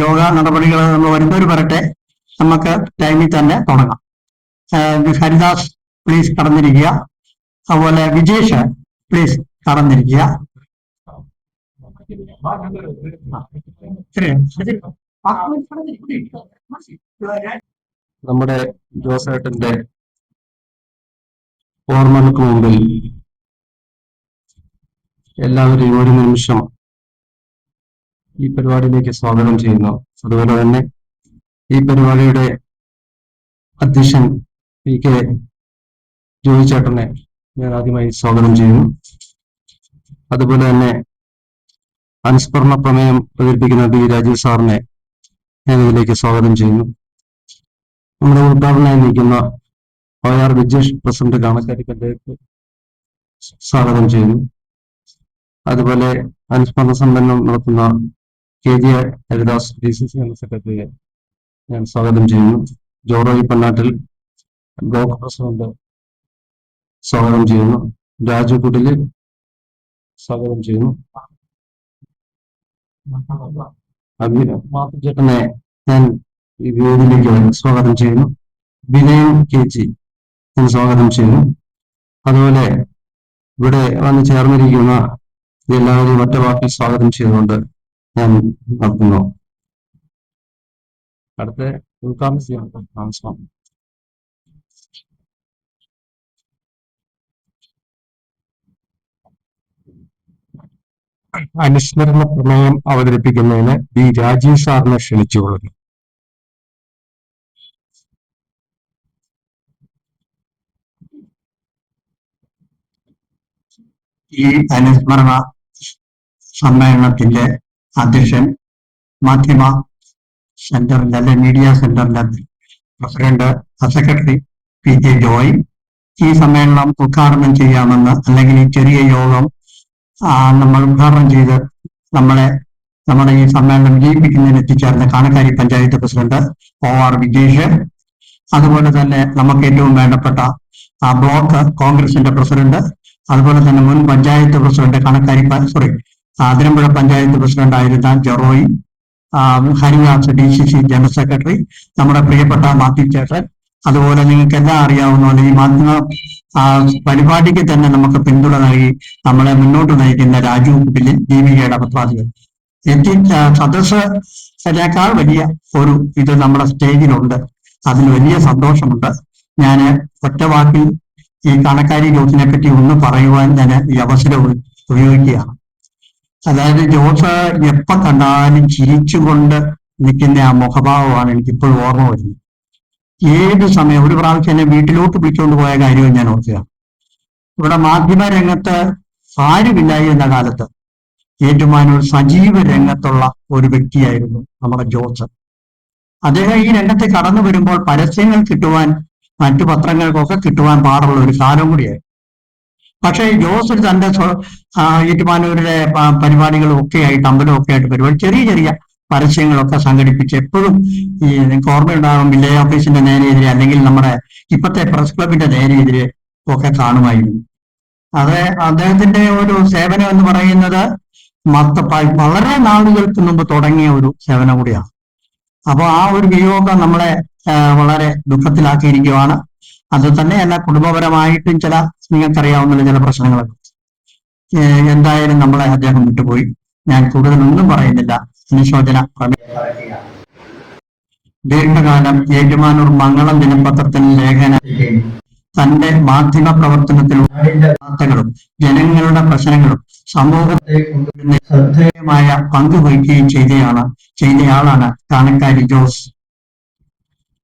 യോഗ നടപടികൾ നമ്മൾ വരുന്നവർ വരട്ടെ, നമുക്ക് ടൈമിൽ തന്നെ തുടങ്ങാം. ഹരിദാസ് പ്ലീസ് കടന്നിരിക്കുക. അതുപോലെ വിജേഷ് പ്ലീസ് കടന്നിരിക്കുക. നമ്മുടെ ജോസേട്ടന്റെ ഓർമ്മകൾക്ക് മുമ്പിൽ എല്ലാവരെയും ഒരു നിമിഷം ഈ പരിപാടിയിലേക്ക് സ്വാഗതം ചെയ്യുന്നു. അതുപോലെ തന്നെ ഈ പരിപാടിയുടെ അധ്യക്ഷൻ പി കെ ജോയി ചേട്ടനെ ഞാൻ ആദ്യമായി സ്വാഗതം ചെയ്യുന്നു. അതുപോലെ തന്നെ അനുസ്മരണ പ്രമേയം അവതരിപ്പിക്കുന്ന ബി രാജീവ് സാറിനെ ഞാൻ ഇതിലേക്ക് സ്വാഗതം ചെയ്യുന്നു. നമ്മുടെ ഉദ്ഘാടനമായി നിൽക്കുന്ന OR വിജേഷ് പ്രസിഡന്റ് കാണക്കാരി പഞ്ചായത്ത് സ്വാഗതം ചെയ്യുന്നു. അതുപോലെ അനുസ്മരണ സമ്മേളനം നടത്തുന്ന KG ഹരിദാസ് DCC ജനറൽ സെക്രട്ടറിയെ ഞാൻ സ്വാഗതം ചെയ്യുന്നു. ജോറോയി പന്നാട്ടിൽ ബ്ലോക്ക് പ്രസിഡന്റ് സ്വാഗതം ചെയ്യുന്നു. രാജു കുടില് സ്വാഗതം ചെയ്യുന്നു. ചേട്ടനെ ഞാൻ ഈ വേദിയിലേക്ക് സ്വാഗതം ചെയ്യുന്നു. വിനയൻ KG ഞാൻ സ്വാഗതം ചെയ്യുന്നു. അതുപോലെ ഇവിടെ വന്ന് ചേർന്നിരിക്കുന്ന എല്ലാവരെയും ഒറ്റ വാക്കിൽ സ്വാഗതം ചെയ്തുകൊണ്ട് ഞാൻ നടത്തുന്നു. അടുത്ത ഉദ്ഘാടനം ചെയ്യാം. അനുസ്മരണ പ്രമേയം അവതരിപ്പിക്കുന്നതിന് ബി രാജീവ് സാറിനെ ക്ഷണിച്ചുകൊള്ളുന്നു. ഈ അനുസ്മരണ സമ്മേളനത്തിന്റെ അധ്യക്ഷൻ മാധ്യമ സെന്ററിന്റെ അല്ലെ മീഡിയ സെന്ററിന്റെ പ്രസിഡന്റ് സെക്രട്ടറി PK ജോയ് ഈ സമ്മേളനം ഉദ്ഘാടനം ചെയ്യാമെന്ന്, അല്ലെങ്കിൽ ഈ ചെറിയ യോഗം നമ്മൾ ഉദ്ഘാടനം ചെയ്ത് നമ്മുടെ ഈ സമ്മേളനം വിജയിപ്പിക്കുന്നതിന് എത്തിച്ചേർന്ന കാണക്കാരി പഞ്ചായത്ത് പ്രസിഡന്റ് OR വിജേഷ്, അതുപോലെ തന്നെ നമുക്ക് ഏറ്റവും വേണ്ടപ്പെട്ട ബ്ലോക്ക് കോൺഗ്രസിന്റെ പ്രസിഡന്റ്, അതുപോലെ തന്നെ മുൻ പഞ്ചായത്ത് പ്രസിഡന്റ് അതിരമ്പുഴ പഞ്ചായത്ത് പ്രസിഡന്റ് ആയിരുന്ന ജെറോയി, ഹരിദാസ് DCC ജനറൽ സെക്രട്ടറി, നമ്മുടെ പ്രിയപ്പെട്ട മാത്യു ചേട്ടൻ, അതുപോലെ നിങ്ങൾക്ക് എല്ലാം അറിയാവുന്ന പോലെ ഈ മാധ്യമ പരിപാടിക്ക് തന്നെ നമുക്ക് പിന്തുണ നൽകി നമ്മളെ മുന്നോട്ട് നയിക്കുന്ന രാജു കുട്ടിലിൽ ദീപികയുടെ പത്രാധിപൻ. സദസ്സിനേക്കാൾ വലിയ ഒരു ഇത് നമ്മുടെ സ്റ്റേജിലുണ്ട്. അതിൽ വലിയ സന്തോഷമുണ്ട്. ഞാൻ ഒറ്റ വാക്കിൽ ഈ കാണക്കാരി ജോസിനെ പറ്റി ഒന്ന് പറയുവാൻ ഞാൻ ഈ അവസരം ഉപയോഗിക്കുകയാണ്. അതായത് ജോസ് എപ്പോ കണ്ടാലും ചിരിച്ചുകൊണ്ട് നിൽക്കുന്ന ആ മുഖഭാവമാണ് എനിക്കിപ്പോഴും ഓർമ്മ വരുന്നത്. ഏത് സമയം ഒരു പ്രാവശ്യം എന്നെ വീട്ടിലോട്ട് വിളിച്ചുകൊണ്ട് പോയ കാര്യവും ഞാൻ ഓർക്കുകയാണ്. ഇവിടെ മാധ്യമ രംഗത്ത് ആരുമില്ലായിരുന്ന കാലത്ത് ഏറ്റുമാനൂർ സജീവ രംഗത്തുള്ള ഒരു വ്യക്തിയായിരുന്നു നമ്മുടെ ജോസ്. അദ്ദേഹം ഈ രംഗത്ത് കടന്നു വരുമ്പോൾ പരസ്യങ്ങൾ കിട്ടുവാൻ മറ്റു പത്രങ്ങൾക്കൊക്കെ കിട്ടുവാൻ പാടുള്ള ഒരു കാലം കൂടിയായിരുന്നു. പക്ഷേ ജോസ് തന്റെ ഏറ്റുമാനൂരിലെ പരിപാടികളും ഒക്കെ ആയിട്ട് അമ്പലമൊക്കെ ആയിട്ട് പരിപാടി ചെറിയ ചെറിയ പരസ്യങ്ങളൊക്കെ സംഘടിപ്പിച്ച് എപ്പോഴും ഈ നിങ്ങൾക്ക് ഓർമ്മയുണ്ടാകും വില്ലേജ് ഓഫീസിന്റെ നേരെയെതിരെ അല്ലെങ്കിൽ നമ്മുടെ ഇപ്പത്തെ പ്രസ് ക്ലബിന്റെ നേരെയെതിരെ ഒക്കെ കാണുമായിരുന്നു. അദ്ദേഹത്തിന്റെ ഒരു സേവനം എന്ന് പറയുന്നത് വളരെ നാളുകൾക്ക് മുമ്പ് തുടങ്ങിയ ഒരു സേവനം കൂടിയാണ്. അപ്പൊ ആ ഒരു വിയോഗം നമ്മളെ വളരെ ദുഃഖത്തിലാക്കിയിരിക്കുകയാണ്. അത് തന്നെയല്ല, കുടുംബപരമായിട്ടും നിങ്ങൾക്കറിയാവുന്ന ചില പ്രശ്നങ്ങളൊക്കെ എന്തായാലും നമ്മളെ അദ്ദേഹം വിട്ടുപോയി. ഞാൻ കൂടുതലൊന്നും പറയുന്നില്ല. അനുശോചന ദീർഘകാലം ഏറ്റുമാനൂർ മംഗളം ദിനപത്രത്തിന് ലേഖന തന്റെ മാധ്യമ പ്രവർത്തനത്തിലുള്ള വാർത്തകളും ജനങ്ങളുടെ പ്രശ്നങ്ങളും സമൂഹത്തെ ശ്രദ്ധേയമായ പങ്കുവഹിക്കുകയും ചെയ്തയാളാണ് കാണക്കാരി ജോസ്.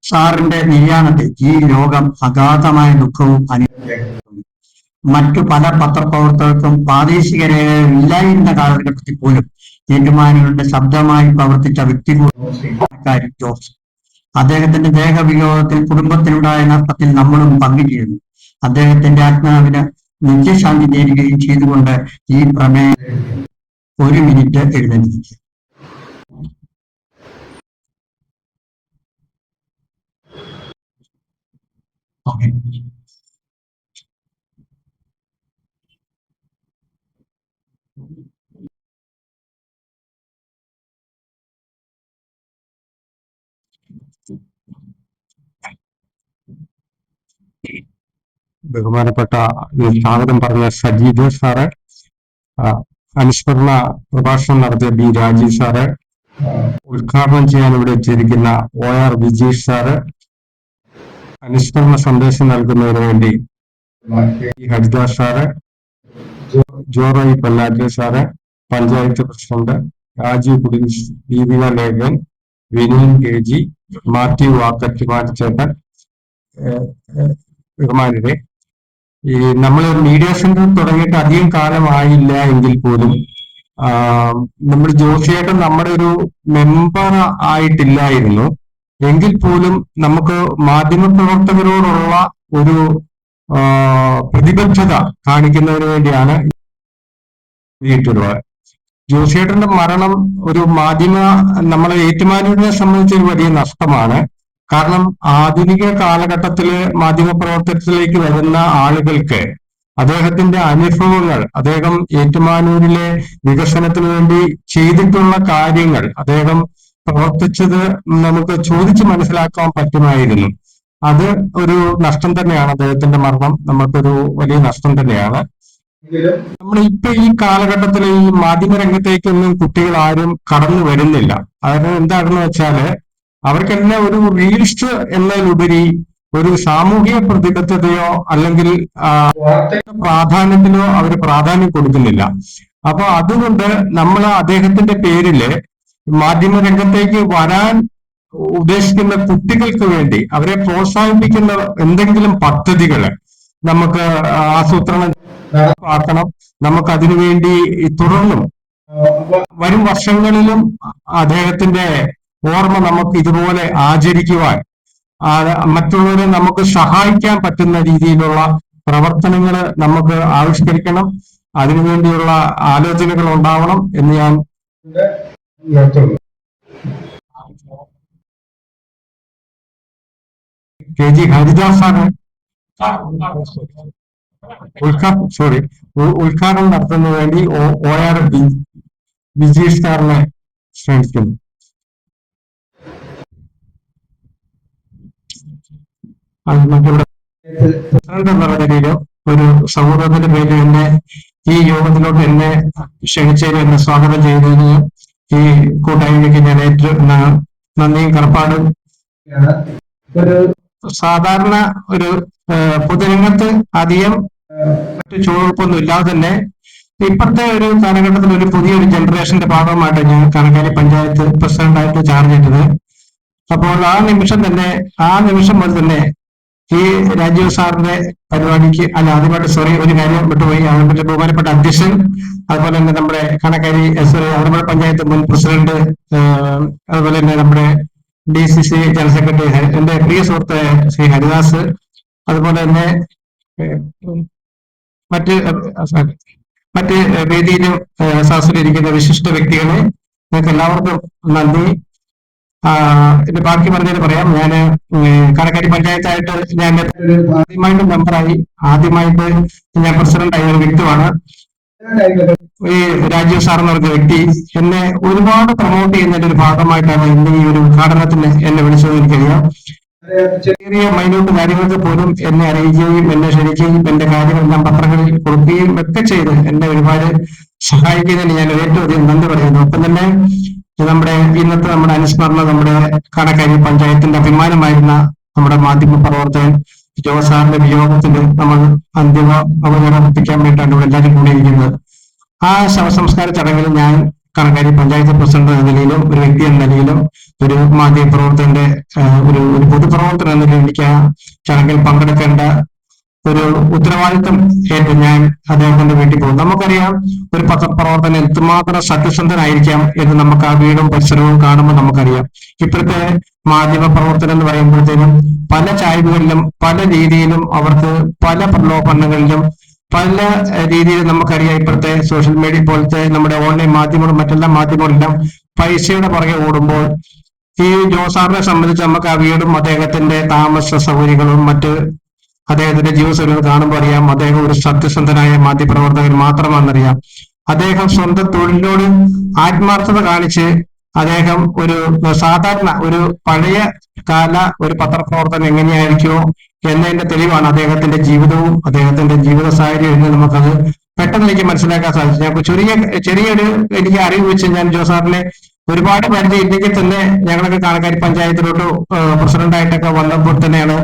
സാറിന്റെ നിര്യാണത്തിൽ ഈ ലോകം അഗാധമായ ദുഃഖവും അനുഭവിക്കുന്നു. മറ്റു പല പത്രപ്രവർത്തകർക്കും പ്രാദേശിക രേഖകൾ ഇല്ലായിരുന്ന കാലഘട്ടത്തിൽ പോലും ഏറ്റുമാനൂരിന്റെ ശബ്ദമായി പ്രവർത്തിച്ച വ്യക്തി കൂടി ജോസ്. അദ്ദേഹത്തിന്റെ ദേഹവിയോഗത്തിൽ കുടുംബത്തിനുണ്ടായ നഷ്ടത്തിൽ നമ്മളും പങ്കുചേരുന്നു. അദ്ദേഹത്തിന്റെ ആത്മാവിന് നിത്യശാന്തി നേടുകയും ചെയ്തുകൊണ്ട് ഈ പ്രമേയം 1 മിനിറ്റ് എഴുന്നേറ്റിരിക്കുക. ഓക്കെ. ബഹുമാനപ്പെട്ട സ്വാഗതം പറഞ്ഞ സജീദ് സാറ്, അനുസ്മരണ പ്രഭാഷണം നടത്തിയ ബി രാജീവ് സാറ്, ഉദ്ഘാടനം ചെയ്യാൻ ഇവിടെ എത്തിയിരിക്കുന്ന OR വിജീഷ് സാറ്, അനുസ്മരണ സന്ദേശം നൽകുന്നതിന് വേണ്ടി ഹരിദാസ് സാറ്, ജോറോയി പല്ലാറ്റ് സാറ്, പഞ്ചായത്ത് പ്രസിഡന്റ് രാജീവ് കുടിൻസ്, ദീപിക ലേഖൻ, വിനീൻ KG, മാത്യു വാക്കറ്റുമാറ്റേട്ടൻ, ബഹുമാനരെ, ഈ നമ്മൾ മീഡിയ സെന്റർ തുടങ്ങിയിട്ട് അധികം കാലമായില്ല എങ്കിൽ പോലും നമ്മൾ ജോഷിയേട്ടൻ നമ്മുടെ ഒരു മെമ്പർ ആയിട്ടില്ലായിരുന്നു എങ്കിൽ പോലും നമുക്ക് മാധ്യമപ്രവർത്തകരോടുള്ള ഒരു പ്രതിബദ്ധത കാണിക്കുന്നതിന് വേണ്ടിയാണ് വീട്ടിലുള്ളത്. ജോഷിയേട്ടന്റെ മരണം ഒരു നമ്മളെ ഏറ്റുമാനൂരിനെ സംബന്ധിച്ച് ഒരു വലിയ നഷ്ടമാണ്. കാരണം ആധുനിക കാലഘട്ടത്തില് മാധ്യമപ്രവർത്തനത്തിലേക്ക് വരുന്ന ആളുകൾക്ക് അദ്ദേഹത്തിന്റെ അനുഭവങ്ങൾ, അദ്ദേഹം ഏറ്റുമാനൂരിലെ വികസനത്തിന് വേണ്ടി ചെയ്തിട്ടുള്ള കാര്യങ്ങൾ, അദ്ദേഹം പ്രവർത്തിച്ചത് നമുക്ക് ചോദിച്ച് മനസ്സിലാക്കാൻ പറ്റുമായിരുന്നു. അത് ഒരു നഷ്ടം തന്നെയാണ്. അദ്ദേഹത്തിന്റെ മരണം നമുക്കൊരു വലിയ നഷ്ടം തന്നെയാണ്. നമ്മൾ ഇപ്പൊ ഈ കാലഘട്ടത്തിൽ ഈ മാധ്യമരംഗത്തേക്കൊന്നും കുട്ടികൾ ആരും കടന്നു വരുന്നില്ല. അതായത് എന്താണെന്ന് വെച്ചാല് അവർക്കെല്ലാം ഒരു റീൽസ് എന്നതിലുപരി ഒരു സാമൂഹിക പ്രതിബദ്ധതയോ അല്ലെങ്കിൽ പ്രാധാന്യത്തിനോ അവർ പ്രാധാന്യം കൊടുക്കുന്നില്ല. അപ്പൊ അതുകൊണ്ട് നമ്മൾ അദ്ദേഹത്തിന്റെ പേരില് മാധ്യമരംഗത്തേക്ക് വരാൻ ഉദ്ദേശിക്കുന്ന കുട്ടികൾക്ക് വേണ്ടി അവരെ പ്രോത്സാഹിപ്പിക്കുന്ന എന്തെങ്കിലും പദ്ധതികൾ നമുക്ക് ആസൂത്രണം നടപ്പാക്കണം. നമുക്ക് അതിനുവേണ്ടി തുടർന്നും വരും വർഷങ്ങളിലും അദ്ദേഹത്തിന്റെ ഓർമ്മ നമുക്ക് ഇതുപോലെ ആചരിക്കുവാൻ, മറ്റുള്ളവരെ നമുക്ക് സഹായിക്കാൻ പറ്റുന്ന രീതിയിലുള്ള പ്രവർത്തനങ്ങൾ നമുക്ക് ആവിഷ്കരിക്കണം. അതിനുവേണ്ടിയുള്ള ആലോചനകൾ ഉണ്ടാവണം എന്ന് ഞാൻ KG ഹരിദാസ് സാറ് ഉദ്ഘാടനം നടത്തുന്നതിന് വേണ്ടി OR വിജീഷ് സാറിനെ ക്ഷണിക്കുന്നു. പ്രസിഡന്റ് എന്നുള്ള നിലയിലോ ഒരു സൗഹൃദത്തിന്റെ പേരിൽ എന്നെ ഈ യോഗത്തിലോട്ട് എന്നെ ക്ഷണിച്ചതിന് എന്നെ സ്വാഗതം ചെയ്തതിന് ഈ കൂട്ടായ്മയ്ക്ക് ഞാൻ ഏറ്റവും നന്ദിയും കടപ്പാടും. സാധാരണ ഒരു പൊതുരംഗത്ത് അധികം മറ്റു ചുവടുവെപ്പൊന്നും ഇല്ലാതെ തന്നെ ഇപ്പോഴത്തെ ഒരു കാലഘട്ടത്തിൽ ഒരു പുതിയൊരു ജനറേഷന്റെ ഭാഗമായിട്ട് ഞാൻ കണക്കാരി പഞ്ചായത്ത് പ്രസിഡന്റായിട്ട് ചാർജ് ചെയ്തത്. അപ്പോൾ ആ നിമിഷം മുതൽ തന്നെ ഈ രാജീവ് സാറിന്റെ പരിപാടിക്ക് ആദ്യമായിട്ട് ഒരു കാര്യം വിട്ടുപോയി. അവരുടെ ബഹുമാനപ്പെട്ട അധ്യക്ഷൻ, അതുപോലെ തന്നെ നമ്മുടെ കണക്കാരി ആലപ്പുഴ പഞ്ചായത്ത് മുൻ പ്രസിഡന്റ്, അതുപോലെ തന്നെ നമ്മുടെ DCC ജനറൽ സെക്രട്ടറി എന്റെ പ്രിയ സുഹൃത്ത് ശ്രീ ഹരിദാസ്, അതുപോലെ തന്നെ മറ്റ് വേദിയിലും സദസ്സിലിരിക്കുന്ന വിശിഷ്ട വ്യക്തികളെ നിങ്ങൾക്ക് എല്ലാവർക്കും നന്ദി. എന്റെ ബാക്കി പറഞ്ഞത് പറയാം. ഞാൻ കണക്കാരി പഞ്ചായത്തായിട്ട് ഞാൻ ആദ്യമായിട്ട് മെമ്പറായി, ആദ്യമായിട്ട് ഞാൻ പ്രസിഡന്റായ ഒരു വ്യക്തിയാണ്. ഈ രാജീവ് സാർ എന്ന് പറഞ്ഞ വ്യക്തി എന്നെ ഒരുപാട് പ്രൊമോട്ട് ചെയ്യുന്നതിന്റെ ഒരു ഭാഗമായിട്ടാണ് ഇന്ന് ഈ ഒരു ഉദ്ഘാടനത്തിന് എന്നെ വിളിച്ചത്. എനിക്കറിയാം, ചെറിയ മൈന്യൂട്ട് കാര്യങ്ങൾക്ക് പോലും എന്നെ അറിയിക്കുകയും എന്നെ ക്ഷണിക്കുകയും എന്റെ കാര്യങ്ങളെല്ലാം പത്രങ്ങളിൽ കൊടുക്കുകയും ഒക്കെ ചെയ്ത് എന്നെ ഒരുപാട് സഹായിക്കുന്നതിന് ഞാൻ ഏറ്റവും അധികം നന്ദി പറയുന്നു. ഒപ്പം തന്നെ ഇന്നത്തെ നമ്മുടെ അനുസ്മരണം നമ്മുടെ കണക്കാരി പഞ്ചായത്തിന്റെ അഭിമാനമായിരുന്ന നമ്മുടെ മാധ്യമ പ്രവർത്തകൻ ജോസാറിന്റെ വിയോഗത്തിന് നമ്മൾ അന്തിമ അവതരണം അർപ്പിക്കാൻ വേണ്ടിയിട്ടാണ് ഇവിടെ എല്ലാവരും കൂടിയിരിക്കുന്നത്. ആ ശവസംസ്കാര ചടങ്ങിൽ ഞാൻ കണക്കാരി പഞ്ചായത്ത് പ്രസിഡന്റ് എന്ന നിലയിലും ഒരു വ്യക്തി എന്ന നിലയിലും ഒരു മാധ്യമ പ്രവർത്തകന്റെ ഒരു പൊതുപ്രവർത്തനം എന്ന നിലയിൽ എനിക്ക് ആ ചടങ്ങിൽ പങ്കെടുക്കേണ്ട ഒരു ഉത്തരവാദിത്വം ഏറ്റ് ഞാൻ അദ്ദേഹത്തിന്റെ വീട്ടിൽ പോകും. നമുക്കറിയാം ഒരു പത്രപ്രവർത്തനം എന്തുമാത്രം സത്യസന്ധനായിരിക്കാം എന്ന് നമുക്ക് ആ വീടും പരിസരവും കാണുമ്പോൾ നമുക്കറിയാം. ഇപ്പോഴത്തെ മാധ്യമ പ്രവർത്തനം എന്ന് പറയുമ്പോഴത്തേനും പല ചായ്വുകളിലും പല രീതിയിലും അവർക്ക് പല പ്രലോഭനങ്ങളിലും പല രീതിയിലും നമുക്കറിയാം. ഇപ്പോഴത്തെ സോഷ്യൽ മീഡിയ പോലത്തെ നമ്മുടെ ഓൺലൈൻ മാധ്യമങ്ങളും മറ്റെല്ലാ മാധ്യമങ്ങളെല്ലാം പൈസയുടെ പുറകെ ഓടുമ്പോൾ ഈ ജോസാറിനെ സംബന്ധിച്ച് നമുക്ക് ആ വീടും അദ്ദേഹത്തിന്റെ താമസ സൗകര്യങ്ങളും മറ്റ് അദ്ദേഹത്തിന്റെ ജീവസൗകര്യങ്ങൾ കാണുമ്പോൾ അറിയാം അദ്ദേഹം ഒരു സത്യസന്ധനായ മാധ്യമപ്രവർത്തകൻ മാത്രമാണെന്നറിയാം. അദ്ദേഹം സ്വന്തം തൊഴിലിനോട് ആത്മാർത്ഥത കാണിച്ച് അദ്ദേഹം ഒരു സാധാരണ ഒരു പഴയ കാല ഒരു പത്രപ്രവർത്തനം എങ്ങനെയായിരിക്കുമോ എന്നതിന്റെ തെളിവാണ് അദ്ദേഹത്തിന്റെ ജീവിതവും അദ്ദേഹത്തിന്റെ ജീവിത സാഹചര്യം എന്ന് നമുക്കത് പെട്ടെന്ന് എനിക്ക് മനസ്സിലാക്കാൻ സാധിച്ചു. ഞാൻ ചെറിയൊരു എനിക്ക് അറിവ് വെച്ച് ഞാൻ ജോസാറിനെ ഒരുപാട് പരിചയം ഇല്ലെങ്കിൽ തന്നെ ഞങ്ങളൊക്കെ കാണക്കാരി പഞ്ചായത്തിലോട്ട് പ്രസിഡന്റായിട്ടൊക്കെ വന്നപ്പോൾ തന്നെയാണ്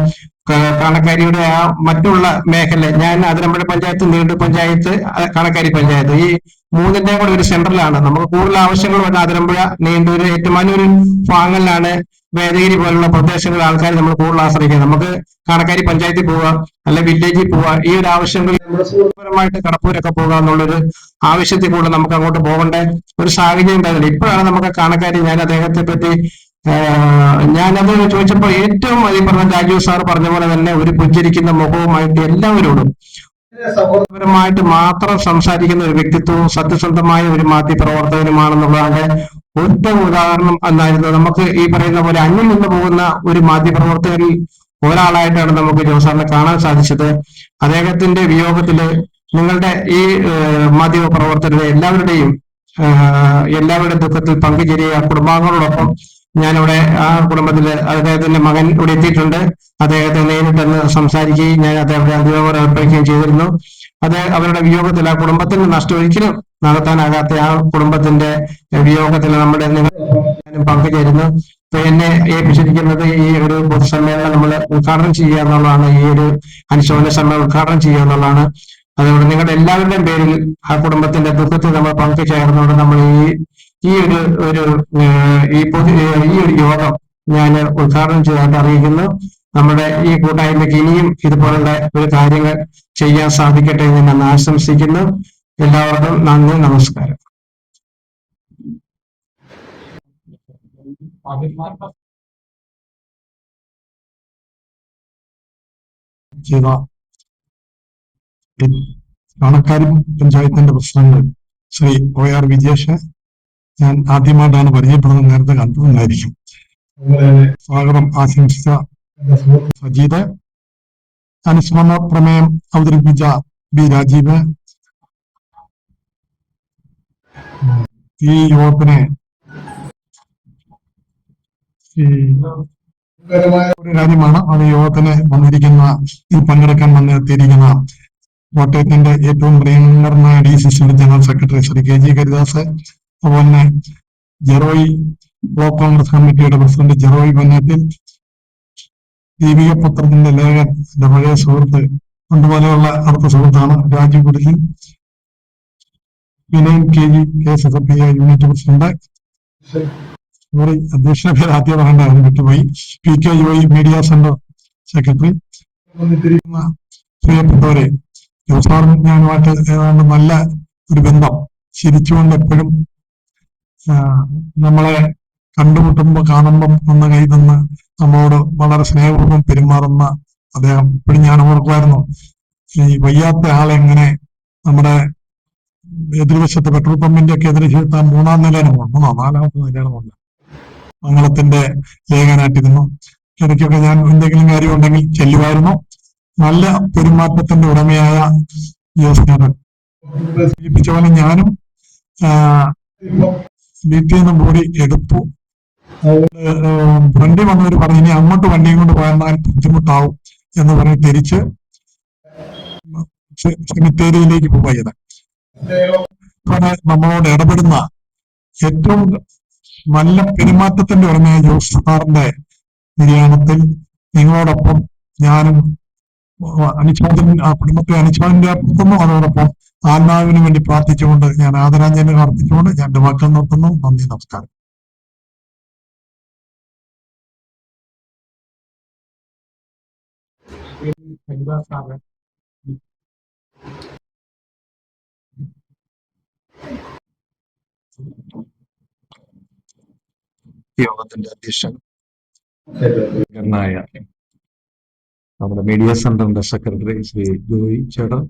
കാണക്കാരിയുടെ ആ മറ്റുള്ള മേഖല, ഞാൻ അതിരമ്പുഴ പഞ്ചായത്ത്, നീണ്ടു പഞ്ചായത്ത്, കാണക്കാരി പഞ്ചായത്ത്, ഈ മൂന്നിന്റെയും കൂടെ ഒരു സെന്ററിലാണ്. നമുക്ക് കൂടുതൽ ആവശ്യങ്ങൾ വന്ന അതിരമ്പുഴ, നീണ്ടൂര്, ഏറ്റുമാനൂർ ഭാഗങ്ങളിലാണ് വേദഗിരി പോലുള്ള പ്രദേശങ്ങളിൽ ആൾക്കാർ നമ്മൾ കൂടുതൽ ആശ്രയിക്കുന്നത്. നമുക്ക് കാണക്കാരി പഞ്ചായത്തിൽ പോവുക, അല്ലെ വില്ലേജിൽ പോവുക, ഈ ഒരു ആവശ്യങ്ങളിൽ നമ്മുടെ സുഖപരമായിട്ട് കടപ്പൂരൊക്കെ പോകുക എന്നുള്ളൊരു ആവശ്യത്തിൽ കൂടെ നമുക്ക് അങ്ങോട്ട് പോകേണ്ട ഒരു സാഹചര്യം ഉണ്ടായിരുന്നില്ല. ഇപ്പോഴാണ് നമുക്ക് കാണക്കാരി, ഞാൻ അദ്ദേഹത്തെ പറ്റി ഞാനത് ചോദിച്ചപ്പോൾ ഏറ്റവും അധികം പറഞ്ഞ രാജീവ് സാർ പറഞ്ഞ പോലെ തന്നെ ഒരു പുഞ്ചിരിക്കുന്ന മുഖവുമായിട്ട് എല്ലാവരോടും സൗഹൃദപരമായിട്ട് മാത്രം സംസാരിക്കുന്ന ഒരു വ്യക്തിത്വവും സത്യസന്ധമായ ഒരു മാധ്യമപ്രവർത്തകനുമാണെന്നുള്ളതാണ് ഏറ്റവും ഉദാഹരണം എന്നായിരുന്നു. നമുക്ക് ഈ പറയുന്ന പോലെ അന്യം നിന്ന് പോകുന്ന ഒരു മാധ്യമപ്രവർത്തകരിൽ ഒരാളായിട്ടാണ് നമുക്ക് ജോസാറിനെ കാണാൻ സാധിച്ചത്. അദ്ദേഹത്തിന്റെ വിയോഗത്തില് നിങ്ങളുടെ ഈ മാധ്യമപ്രവർത്തകരുടെ എല്ലാവരുടെ ദുഃഖത്തിൽ പങ്കുചേരുക. കുടുംബാംഗങ്ങളോടൊപ്പം ഞാനിവിടെ ആ കുടുംബത്തില് അദ്ദേഹത്തിന്റെ മകൻ ഇവിടെ എത്തിയിട്ടുണ്ട്. അദ്ദേഹത്തെ നേരിട്ടെന്ന് സംസാരിക്കുകയും ഞാൻ അദ്ദേഹത്തെ അന്തിമോപരം അർപ്പിക്കുകയും ചെയ്തിരുന്നു. അത് അവരുടെ വിയോഗത്തിൽ, ആ കുടുംബത്തിന്റെ നഷ്ടം ഒരിക്കലും നടത്താനാകാത്ത ആ കുടുംബത്തിന്റെ വിയോഗത്തിൽ നമ്മുടെ ഞാനും പങ്കുചേരുന്നു. എന്നെ ഏൽപ്പിച്ചിരിക്കുന്നത് ഈ ഒരു പൊതുസമ്മേളനം നമ്മൾ ഉദ്ഘാടനം ചെയ്യുക എന്നുള്ളതാണ്, ഈ ഒരു അനുശോചന സമ്മേളനം ഉദ്ഘാടനം ചെയ്യുക എന്നുള്ളതാണ്. അതുകൊണ്ട് നിങ്ങളുടെ എല്ലാവരുടെയും പേരിൽ ആ കുടുംബത്തിന്റെ ദുഃഖത്തിൽ നമ്മൾ പങ്കുചേർന്നുകൊണ്ട് നമ്മൾ ഈ ഒരു യോഗം ഞാൻ ഉദ്ഘാടനം ചെയ്തായിട്ട് അറിയിക്കുന്നു. നമ്മുടെ ഈ കൂട്ടായ്മയ്ക്ക് ഇനിയും ഇതുപോലുള്ള ഒരു കാര്യങ്ങൾ ചെയ്യാൻ സാധിക്കട്ടെ എന്ന് ഞാൻ ആശംസിക്കുന്നു. എല്ലാവർക്കും നന്ദി, നമസ്കാരം. കാണക്കാരി പഞ്ചായത്തിന്റെ പ്രസിഡന്റ് ശ്രീ OR വിജേഷ് ഞാൻ ആദ്യമായിട്ടാണ് പരിചയപ്പെടുന്നത്, നേരത്തെ കണ്ടുവന്നായിരിക്കും. സ്വാഗതം ആശംസിച്ച സജീദ്, അനുസ്മരണ പ്രമേയം അവതരിപ്പിച്ച ബി രാജീവ്, ഈ യോഗത്തിന് ഒരു കാര്യമാണ്, അത് യോഗത്തിന് പങ്കെടുക്കാൻ വന്നെത്തിയിരിക്കുന്ന കോട്ടയത്തിന്റെ ഏറ്റവും പ്രിയങ്കരനായ DCC general secretary Shri KG Haridas, അതുപോലെ തന്നെ ജെറോയി ബ്ലോക്ക് കോൺഗ്രസ് കമ്മിറ്റിയുടെ പ്രസിഡന്റ് ജെറോയി പന്നേറ്റിൽ, ദീപിക പത്രത്തിന്റെ ലേഖകൻ എന്റെ പഴയ സുഹൃത്ത്, അതുപോലെയുള്ള അടുത്ത സുഹൃത്താണ് രാജീവ് കുടിലിൽ, Vinayan KG KSFI unit president, അധ്യക്ഷ പേര് ആദ്യം പറയേണ്ടതാണ് വിട്ടുപോയി, PKUI മീഡിയ സെന്റർ സെക്രട്ടറി, പ്രിയപ്പെട്ടവരെ, ജോസാറും ഞാനുമായിട്ട് ഏതാണ്ട് നല്ല ഒരു ബന്ധം, ചിരിച്ചുകൊണ്ട് എപ്പോഴും നമ്മളെ കണ്ടുമുട്ടുമ്പോൾ കാണുമ്പം ഒന്ന് കൈ തന്ന് നമ്മളോട് വളരെ സ്നേഹപൂർവ്വം പെരുമാറുന്ന അദ്ദേഹം ഇപ്പോഴും ഞാൻ ഓർക്കുമായിരുന്നു. ഈ വയ്യാത്ത ആളെങ്ങനെ നമ്മുടെ എതിർവശത്ത് പെട്രോൾ പമ്പിന്റെ ഒക്കെ എതിർവശത്ത് മൂന്നാം നിലയാണ്, നാലാമത്തെ നിലയാണെന്നുണ്ട്, മംഗളത്തിന്റെ ലേഖനായിട്ടിരുന്നു. ഇടയ്ക്കൊക്കെ ഞാൻ എന്തെങ്കിലും കാര്യം ഉണ്ടെങ്കിൽ ചെല്ലുമായിരുന്നു. നല്ല പെരുമാറ്റത്തിന്റെ ഉടമയായ ജോസിനോട് സൂചിപ്പിച്ച പോലെ ഞാനും വീട്ടിൽ നിന്ന് ബോഡി എടുത്തു. ഫ്രണ്ടിൽ വന്നവർ പറഞ്ഞു ഇനി അങ്ങോട്ട് വണ്ടിയും കൊണ്ട് പോയാൽ ബുദ്ധിമുട്ടാവും എന്ന് പറഞ്ഞ് തിരിച്ച് സെമിത്തേരിയിലേക്ക് പോയത്. നമ്മളോട് ഇടപെടുന്ന ഏറ്റവും നല്ല പെരുമാറ്റത്തിന്റെ ഉടമയായ ജോസ് സാറിന്റെ നിര്യാണത്തിൽ നിങ്ങളോടൊപ്പം ഞാനും കുടുംബത്തെ അനുശോചിക്കുന്നു. അതോടൊപ്പം ആത്മാവിന് വേണ്ടി പ്രാർത്ഥിച്ചുകൊണ്ട് ഞാൻ ആദരാഞ്ജലി അർപ്പിച്ചുകൊണ്ട് ഞാൻ എന്റെ വാക്കുകൾ നിർത്തുന്നു. നന്ദി, നമസ്കാരം. യോഗത്തിന്റെ അധ്യക്ഷൻ നമ്മുടെ മീഡിയ സെന്ററിന്റെ സെക്രട്ടറി ശ്രീ ജോയി ചേട്ടൻ,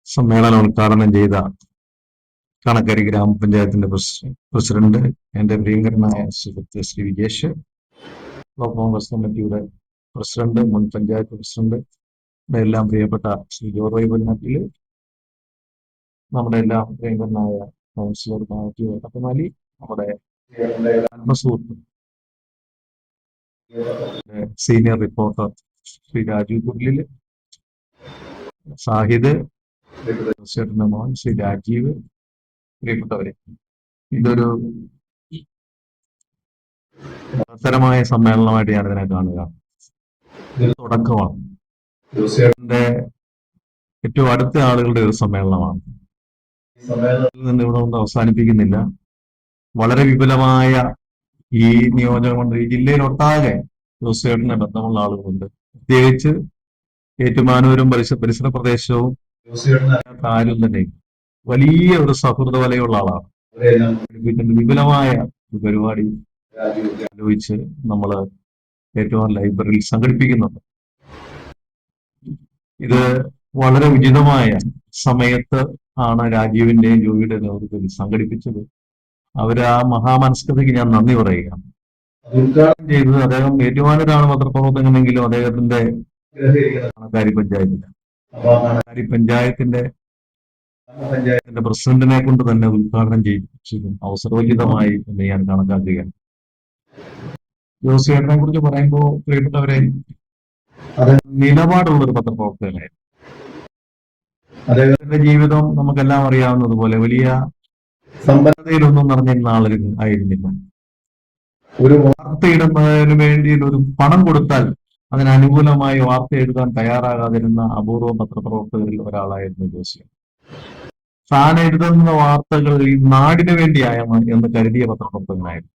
സമ്മേളനം ഉദ്ഘാടനം ചെയ്ത കാണക്കാരി ഗ്രാമപഞ്ചായത്തിന്റെ പ്രസിഡന്റ് എന്റെ പ്രിയങ്കരനായ സുഹൃത്ത് ശ്രീ വിജേഷ്, ബ്ലോക്ക് കോൺഗ്രസ് കമ്മിറ്റിയുടെ പ്രസിഡന്റ്, മുൻ പഞ്ചായത്ത് പ്രസിഡന്റ്, എല്ലാം പ്രിയപ്പെട്ട ശ്രീ ജോറോയ് പന്നറ്റില്, നമ്മുടെ എല്ലാം പ്രിയങ്കരനായ കൗൺസിലർ മാത്യു അട്ടമാലി, നമ്മുടെ ആത്മസുഹൃത്ത് സീനിയർ റിപ്പോർട്ടർ ശ്രീ രാജീവ് കുടിലിൽ, സാഹിദ്, ചേട്ടന്റെ മോൻ ശ്രീ രാജീവ്, പ്രിയപ്പെട്ടവരെ, ഇതൊരു മഹത്തരമായ സമ്മേളനമായിട്ട് ഞാനിതിനെ കാണുക. ഇത് തുടക്കമാണ്. എന്റെ ഏറ്റവും അടുത്ത ആളുകളുടെ ഒരു സമ്മേളനമാണ്. സമ്മേളനത്തിൽ നിന്ന് ഇവിടെ കൊണ്ട് അവസാനിപ്പിക്കുന്നില്ല. വളരെ വിപുലമായ ഈ നിയോജകമണ്ഡലം, ഈ ജില്ലയിലൊട്ടാകെ ജോസേട്ടനെ ബന്ധമുള്ള ആളുകളുണ്ട്. പ്രത്യേകിച്ച് ഏറ്റുമാനൂരും പരിസര പ്രദേശവും ആരും തന്നെ വലിയ ഒരു സൗഹൃദ വലയുള്ള ആളാണ്. വിപുലമായ ഒരു പരിപാടി ആലോചിച്ച് നമ്മള് ഏറ്റവും ലൈബ്രറിയിൽ സംഘടിപ്പിക്കുന്നുണ്ട്. ഇത് വളരെ ഉചിതമായ സമയത്ത് ആണ് രാജീവിന്റെയും ജോയിയുടെ നേതൃത്വത്തിൽ സംഘടിപ്പിച്ചത്. ആ മഹാമനസ്കതയ്ക്ക് ഞാൻ നന്ദി പറയുകയാണ്. ഉദ്ഘാടനം ചെയ്തത് അദ്ദേഹം ഏറ്റുമാനൂരാണ് പത്രപ്രവർത്തകനെങ്കിലും അദ്ദേഹത്തിന്റെ കണക്കാരി പഞ്ചായത്തിന്റെ പ്രസിഡന്റിനെ കൊണ്ട് തന്നെ ഉദ്ഘാടനം ചെയ്യിപ്പിച്ചതും അവസരോചിതമായി എന്ന് ഞാൻ കണക്കാക്കുകയാണ്. ജോസിയേട്ടനെ കുറിച്ച് പറയുമ്പോൾ പ്രിയപ്പെട്ടവരെ, നിലപാടുള്ള ഒരു പത്രപ്രവർത്തകനായിരുന്നു. അദ്ദേഹത്തിന്റെ ജീവിതം നമുക്കെല്ലാം അറിയാവുന്നതുപോലെ വലിയ സമ്പന്നതയിലൊന്നും നിറഞ്ഞിരുന്ന ആയിരുന്നില്ല. ഒരു വാർത്തയിടുന്നതിന് വേണ്ടി ഒരു പണം കൊടുത്താൽ അതിനനുകൂലമായി വാർത്ത എഴുതാൻ തയ്യാറാകാതിരുന്ന അപൂർവ പത്രപ്രവർത്തകരിൽ ഒരാളായിരുന്നു ജോസിയേട്ടൻ. താൻ എഴുതുന്ന വാർത്തകൾ ഈ നാടിനു വേണ്ടിയായാണ് എന്ന് കരുതിയ പത്രപ്രവർത്തകനായിരുന്നു.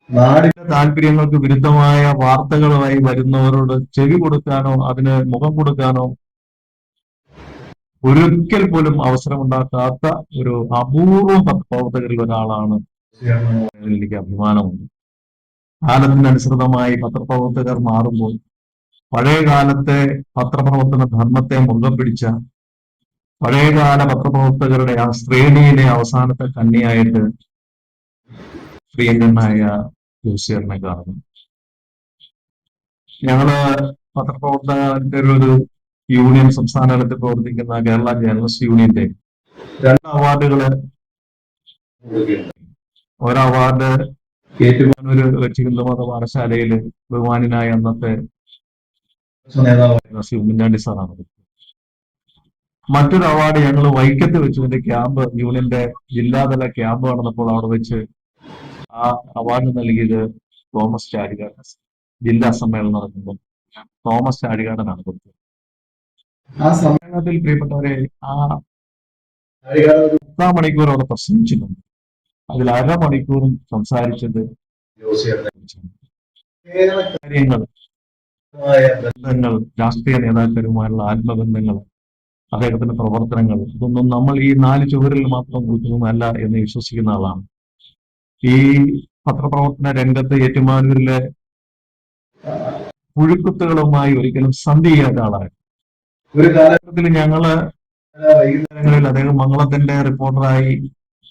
നാടിന്റെ താല്പര്യങ്ങൾക്ക് വിരുദ്ധമായ വാർത്തകളുമായി വരുന്നവരോട് ചെവി കൊടുക്കാനോ അതിന് മുഖം കൊടുക്കാനോ ഒരിക്കൽ പോലും അവസരമുണ്ടാക്കാത്ത ഒരു അപൂർവം പത്രപ്രവർത്തകരിൽ ഒരാളാണ്. എനിക്ക് അഭിമാനമുണ്ട്. കാലത്തിനനുസൃതമായി പത്രപ്രവർത്തകർ മാറുമ്പോൾ പഴയ കാലത്തെ പത്രപ്രവർത്തന ധർമ്മത്തെ മുറുകെ പിടിച്ച പഴയകാല പത്രപ്രവർത്തകരുടെ ആ ശ്രേണിയിലെ അവസാനത്തെ കന്നിയായിട്ട് പ്രിയങ്കരനായ ജോസിയേട്ടനെ കാണുന്നു. ഞങ്ങള് പത്രപ്രവർത്തകരുടെ ഒരു യൂണിയൻ, സംസ്ഥാന തലത്തിൽ പ്രവർത്തിക്കുന്ന കേരള ജേർണലിസ്റ്റ് യൂണിയന്റെ 2 അവാർഡുകള്, ഒരു അവാർഡ് ഏറ്റുമാനൂര് വെച്ച് ഹിന്ദുമത പാഠശാലയില് ബഹുമാനായ അന്നത്തെ ശ്രീ ഉമ്മൻചാണ്ടി സാറാണ്. മറ്റൊരു അവാർഡ് ഞങ്ങൾ വൈക്കത്ത് വെച്ചു എന്റെ ക്യാമ്പ്, യൂണിയന്റെ ജില്ലാതല ക്യാമ്പ് നടന്നപ്പോൾ അവിടെ വെച്ച് ആ അവാർഡ് നൽകിയത് തോമസ് ചാഴികാടൻ. ജില്ലാ സമ്മേളനം നടക്കുമ്പോൾ തോമസ് ചാഴികാടനാണ് കൊടുത്തത്. ആ സമ്മേളനത്തിൽ പ്രിയപ്പെട്ടവരെ, ആ 10 മണിക്കൂർ അവിടെ പ്രസംഗിച്ചിട്ടുണ്ട്. അതിൽ അരമണിക്കൂറും സംസാരിച്ചത് കാര്യങ്ങൾ, ബന്ധങ്ങൾ, രാഷ്ട്രീയ നേതാക്കളുമായുള്ള ആത്മബന്ധങ്ങൾ, അദ്ദേഹത്തിന്റെ പ്രവർത്തനങ്ങൾ, ഇതൊന്നും നമ്മൾ ഈ 4 ചുവരിൽ മാത്രം കുറിക്കുന്നതല്ല എന്ന് വിശ്വസിക്കുന്ന ആളാണ്. ഈ പത്രപ്രവർത്തന രംഗത്ത് ഏറ്റുമാനൂരിലെ പുഴുക്കുത്തുകളുമായി ഒരിക്കലും സന്ധി ചെയ്യാത്ത ആളാണ്. ഒരു കാലഘട്ടത്തിൽ ഞങ്ങള് വൈകുന്നേരങ്ങളിൽ അദ്ദേഹം മംഗളത്തിന്റെ റിപ്പോർട്ടറായി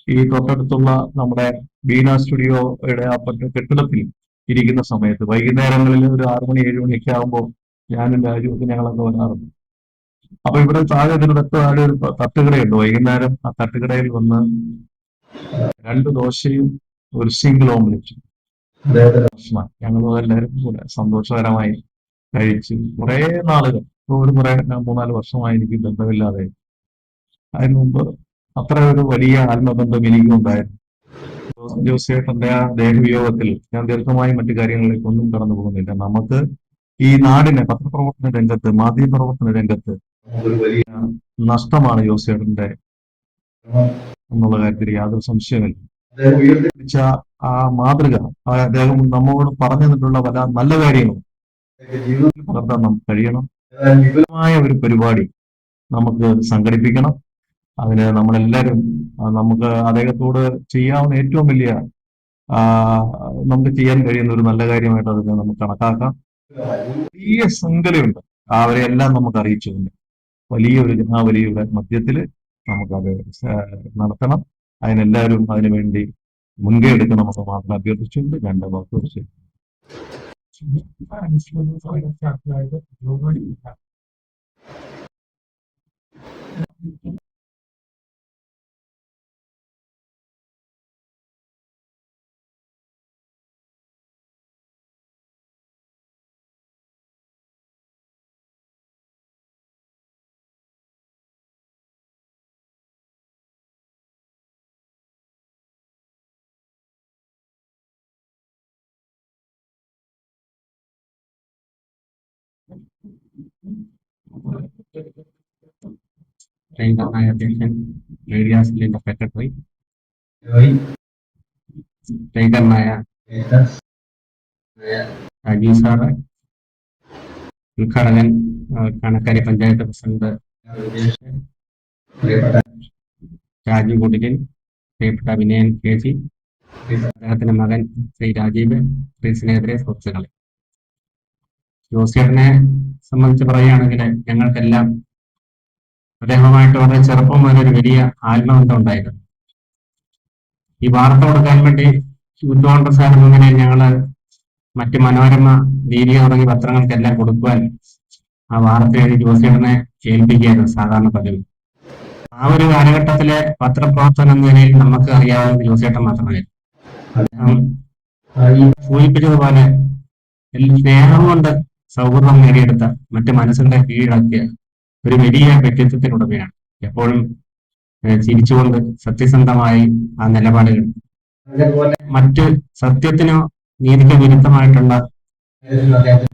ഈ തൊട്ടടുത്തുള്ള നമ്മുടെ ബീന സ്റ്റുഡിയോയുടെ ആ കെട്ടിടത്തിൽ ഇരിക്കുന്ന സമയത്ത് വൈകുന്നേരങ്ങളിൽ ഒരു 6 മണി 7 മണിയൊക്കെ ആകുമ്പോൾ ഞാനും രാജുവൊക്കെ ഞങ്ങളൊക്കെ വരാറുണ്ട്. അപ്പൊ ഇവിടെ താഴെ താഴെ ഒരു തട്ടുകടയുണ്ട്. വൈകുന്നേരം ആ തട്ടുകടയിൽ വന്ന് 2 ദോശയും ഒരു സിംഗിൾ ഓംലെറ്റും ഭക്ഷണം ഞങ്ങളും എല്ലാവരും കൂടെ സന്തോഷകരമായി കഴിച്ച് കുറെ നാളുകൾ, ഒരു 3-4 വർഷമായി എനിക്ക് ബന്ധമില്ലാതെ. അതിനു മുമ്പ് അത്ര ഒരു വലിയ ആത്മബന്ധം എനിക്കും ഉണ്ടായിരുന്നു. ജോസേട്ടന്റെ ആ ദേഹവിയോഗത്തിൽ ഞാൻ ദീർഘമായി മറ്റു കാര്യങ്ങളിലേക്ക് ഒന്നും കടന്നു പോകുന്നില്ല. നമുക്ക് ഈ നാടിനെ പത്രപ്രവർത്തന രംഗത്ത്, മാധ്യമപ്രവർത്തന രംഗത്ത് ഒരു വലിയ നഷ്ടമാണ് ജോസേട്ടന്റെ എന്നുള്ള കാര്യത്തിൽ യാതൊരു സംശയമില്ല. അദ്ദേഹം ഉയർത്തിപ്പിടിച്ച ആ മാതൃക, അദ്ദേഹം നമ്മോട് പറഞ്ഞു തന്നിട്ടുള്ള പല നല്ല കാര്യങ്ങളും ജീവിതത്തിൽ പകർത്താൻ നമുക്ക് കഴിയണം. വിപുലമായ ഒരു പരിപാടി നമുക്ക് സംഘടിപ്പിക്കണം. അതിന് നമ്മളെല്ലാവരും നമുക്ക് അദ്ദേഹത്തോട് ചെയ്യാവുന്ന ഏറ്റവും വലിയ നമുക്ക് ചെയ്യാൻ കഴിയുന്ന ഒരു നല്ല കാര്യമായിട്ട് അതിനെ നമുക്ക് കണക്കാക്കാം. വലിയ ശൃംഖലയുണ്ട്, അവരെ എല്ലാം നമുക്ക് അറിയിച്ചുകൊണ്ട് വലിയൊരു ജനാവലിയുടെ മധ്യത്തിൽ നമുക്കത് നടത്തണം. അതിനെല്ലാവരും അതിനുവേണ്ടി മുൻകൈ എടുക്കണമെന്ന് മാത്രം അഭ്യർത്ഥിച്ചുകൊണ്ട് ഞാൻ എൻ്റെ വാക്കുകൾ ചെയ്തു. പ്രിയങ്കരനായ അധ്യക്ഷൻ, മീഡിയ സെല്ലിന്റെ സെക്രട്ടറി, പ്രിയങ്കരനായ രാജീവ് സാറ്, ഉദ്ഘാടകൻ കണക്കാരി പഞ്ചായത്ത് പ്രസിഡന്റ് രാജു കുടിലിൻ, പ്രിയപ്പെട്ട വിനയൻ KG, അദ്ദേഹത്തിന്റെ മകൻ ശ്രീ രാജീവ്, ശ്രീ സ്നേഹിതരെ, സുഹൃത്തുക്കളെ, ജോസിയേട്ടനെ സംബന്ധിച്ച് പറയുകയാണെങ്കിൽ ഞങ്ങൾക്കെല്ലാം അദ്ദേഹവുമായിട്ട് വളരെ ചെറുപ്പം മുതൽ ഒരു വലിയ ആത്മബന്ധം ഉണ്ടായിരുന്നു. ഈ വാർത്ത കൊടുക്കാൻ വേണ്ടി യൂത്ത് കോൺഗ്രസ് ആയിരുന്നതിനെ ഞങ്ങള് മറ്റ് മനോരമ, ദീപിക തുടങ്ങിയ പത്രങ്ങൾക്കെല്ലാം കൊടുക്കുവാൻ ആ വാർത്ത എഴുതി ജോസിയേട്ടനെ ഏൽപ്പിക്കുകയായിരുന്നു സാധാരണ പതിവ്. ആ ഒരു കാലഘട്ടത്തിലെ പത്രപ്രവർത്തനം എന്ന നിലയിൽ നമുക്ക് അറിയാവുന്നത് ജോസിയേട്ടൻ മാത്രമായിരുന്നു. അദ്ദേഹം സൂചിപ്പിച്ചതുപോലെ സ്നേഹം കൊണ്ട് സൗഹൃദം നേടിയെടുത്ത, മറ്റ് മനസ്സുകളെ കീഴടക്കിയ ഒരു വലിയ വ്യക്തിത്വത്തിനുടമയാണ്. എപ്പോഴും ചിരിച്ചുകൊണ്ട് സത്യസന്ധമായി ആ നിലപാടുകൾ, മറ്റ് സത്യത്തിനോ നീതിക്ക് വിരുദ്ധമായിട്ടുള്ള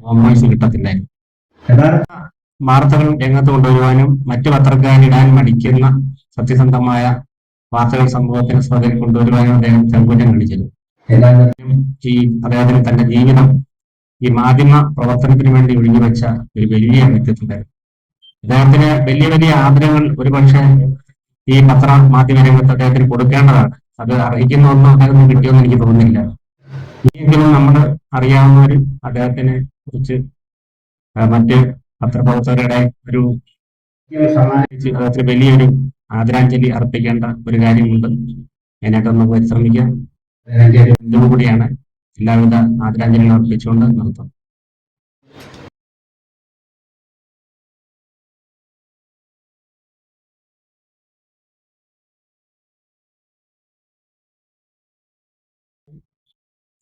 കോംപ്രമൈസ് കിട്ടത്തില്ലായിരുന്നു. വാർത്തകൾ രംഗത്ത് കൊണ്ടുവരുവാനും മറ്റു പത്രക്കാരിടാൻ മടിക്കുന്ന സത്യസന്ധമായ വാർത്തകൾ സമൂഹത്തിന് ശ്രദ്ധയിൽ കൊണ്ടുവരുവാനും അദ്ദേഹം ചങ്കൂറ്റം കാണിച്ചിരുന്നു. ഈ അദ്ദേഹത്തിന് തന്റെ ജീവിതം ഈ മാധ്യമ പ്രവർത്തനത്തിന് വേണ്ടി ഒഴിഞ്ഞുവെച്ച ഒരു വലിയ വ്യക്തിത്വമായിരുന്നു. അദ്ദേഹത്തിന് വലിയ വലിയ ആദരങ്ങൾ ഒരുപക്ഷെ ഈ മാധ്യമ രംഗത്ത് അദ്ദേഹത്തിന് കൊടുക്കേണ്ടതാണ്. അത് അർഹിക്കുന്ന ഒന്നും അദ്ദേഹത്തിന് കിട്ടിയെന്ന് എനിക്ക് തോന്നുന്നില്ല. എങ്കിലും നമ്മൾ അറിയാവുന്നവർ അദ്ദേഹത്തിനെ കുറിച്ച് മറ്റ് പത്രപ്രവർത്തകരുടെ ഒരു അദ്ദേഹത്തിന് വലിയൊരു ആദരാഞ്ജലി അർപ്പിക്കേണ്ട ഒരു കാര്യമുണ്ട്. അതിനായിട്ടൊന്ന് പരിശ്രമിക്കാം. കൂടിയാണ്. എല്ലാവിധ ആദരാഞ്ജലികൾ അർപ്പിച്ചുകൊണ്ട് നിർത്തും.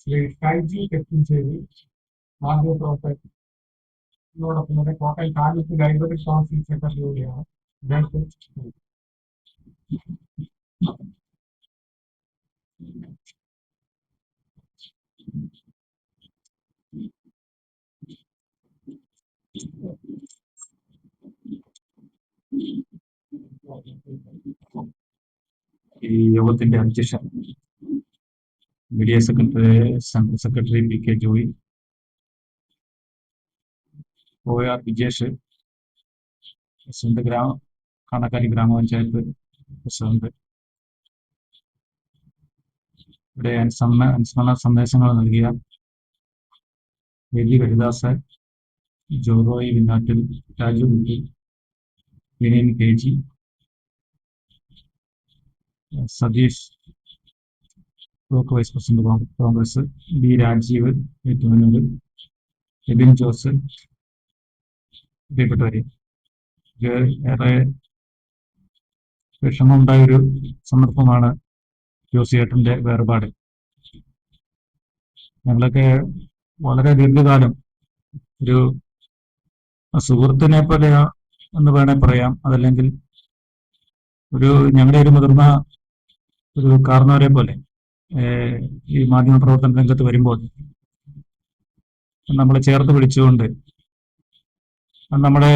ശ്രീ ഷൈജി എത്തിച്ചേരി, മാധ്യമപ്രവർത്തകനോടൊപ്പം തന്നെ Kottayam taluk library council secretary കൂടിയാണ്. ഈ യോഗത്തിന്റെ അധ്യക്ഷൻ media secretary PK Joy, OR Vijesh, president Kanakkari ഗ്രാമപഞ്ചായത്ത് പ്രസിഡന്റ്, ഇവിടെ അനുസ്മരണ സന്ദേശങ്ങൾ നൽകിയ എലി ഹരിദാസ്, ജോറോയി വിന്നാട്ടിൽ, Raju Kutty, Vinayan KG, Satheesh block vice president Congress, B Rajeev Ettumanoor, Ebin Jose, പ്രിയപ്പെട്ടവരെ, ഏറെ വിഷമമുണ്ടായൊരു സന്ദർഭമാണ് ജോസിയേട്ടന്റെ വേർപാട്. ഞങ്ങളൊക്കെ വളരെ ദീർഘകാലം ഒരു സുഹൃത്തിനെ പോലെ എന്ന് വേണേൽ പറയാം, അതല്ലെങ്കിൽ ഞങ്ങളുടെ ഒരു മുതിർന്ന ഒരു കാരണവരെ പോലെ ഈ മാധ്യമ പ്രവർത്തന രംഗത്ത് വരുമ്പോൾ നമ്മളെ ചേർത്ത് പിടിച്ചുകൊണ്ട് നമ്മുടെ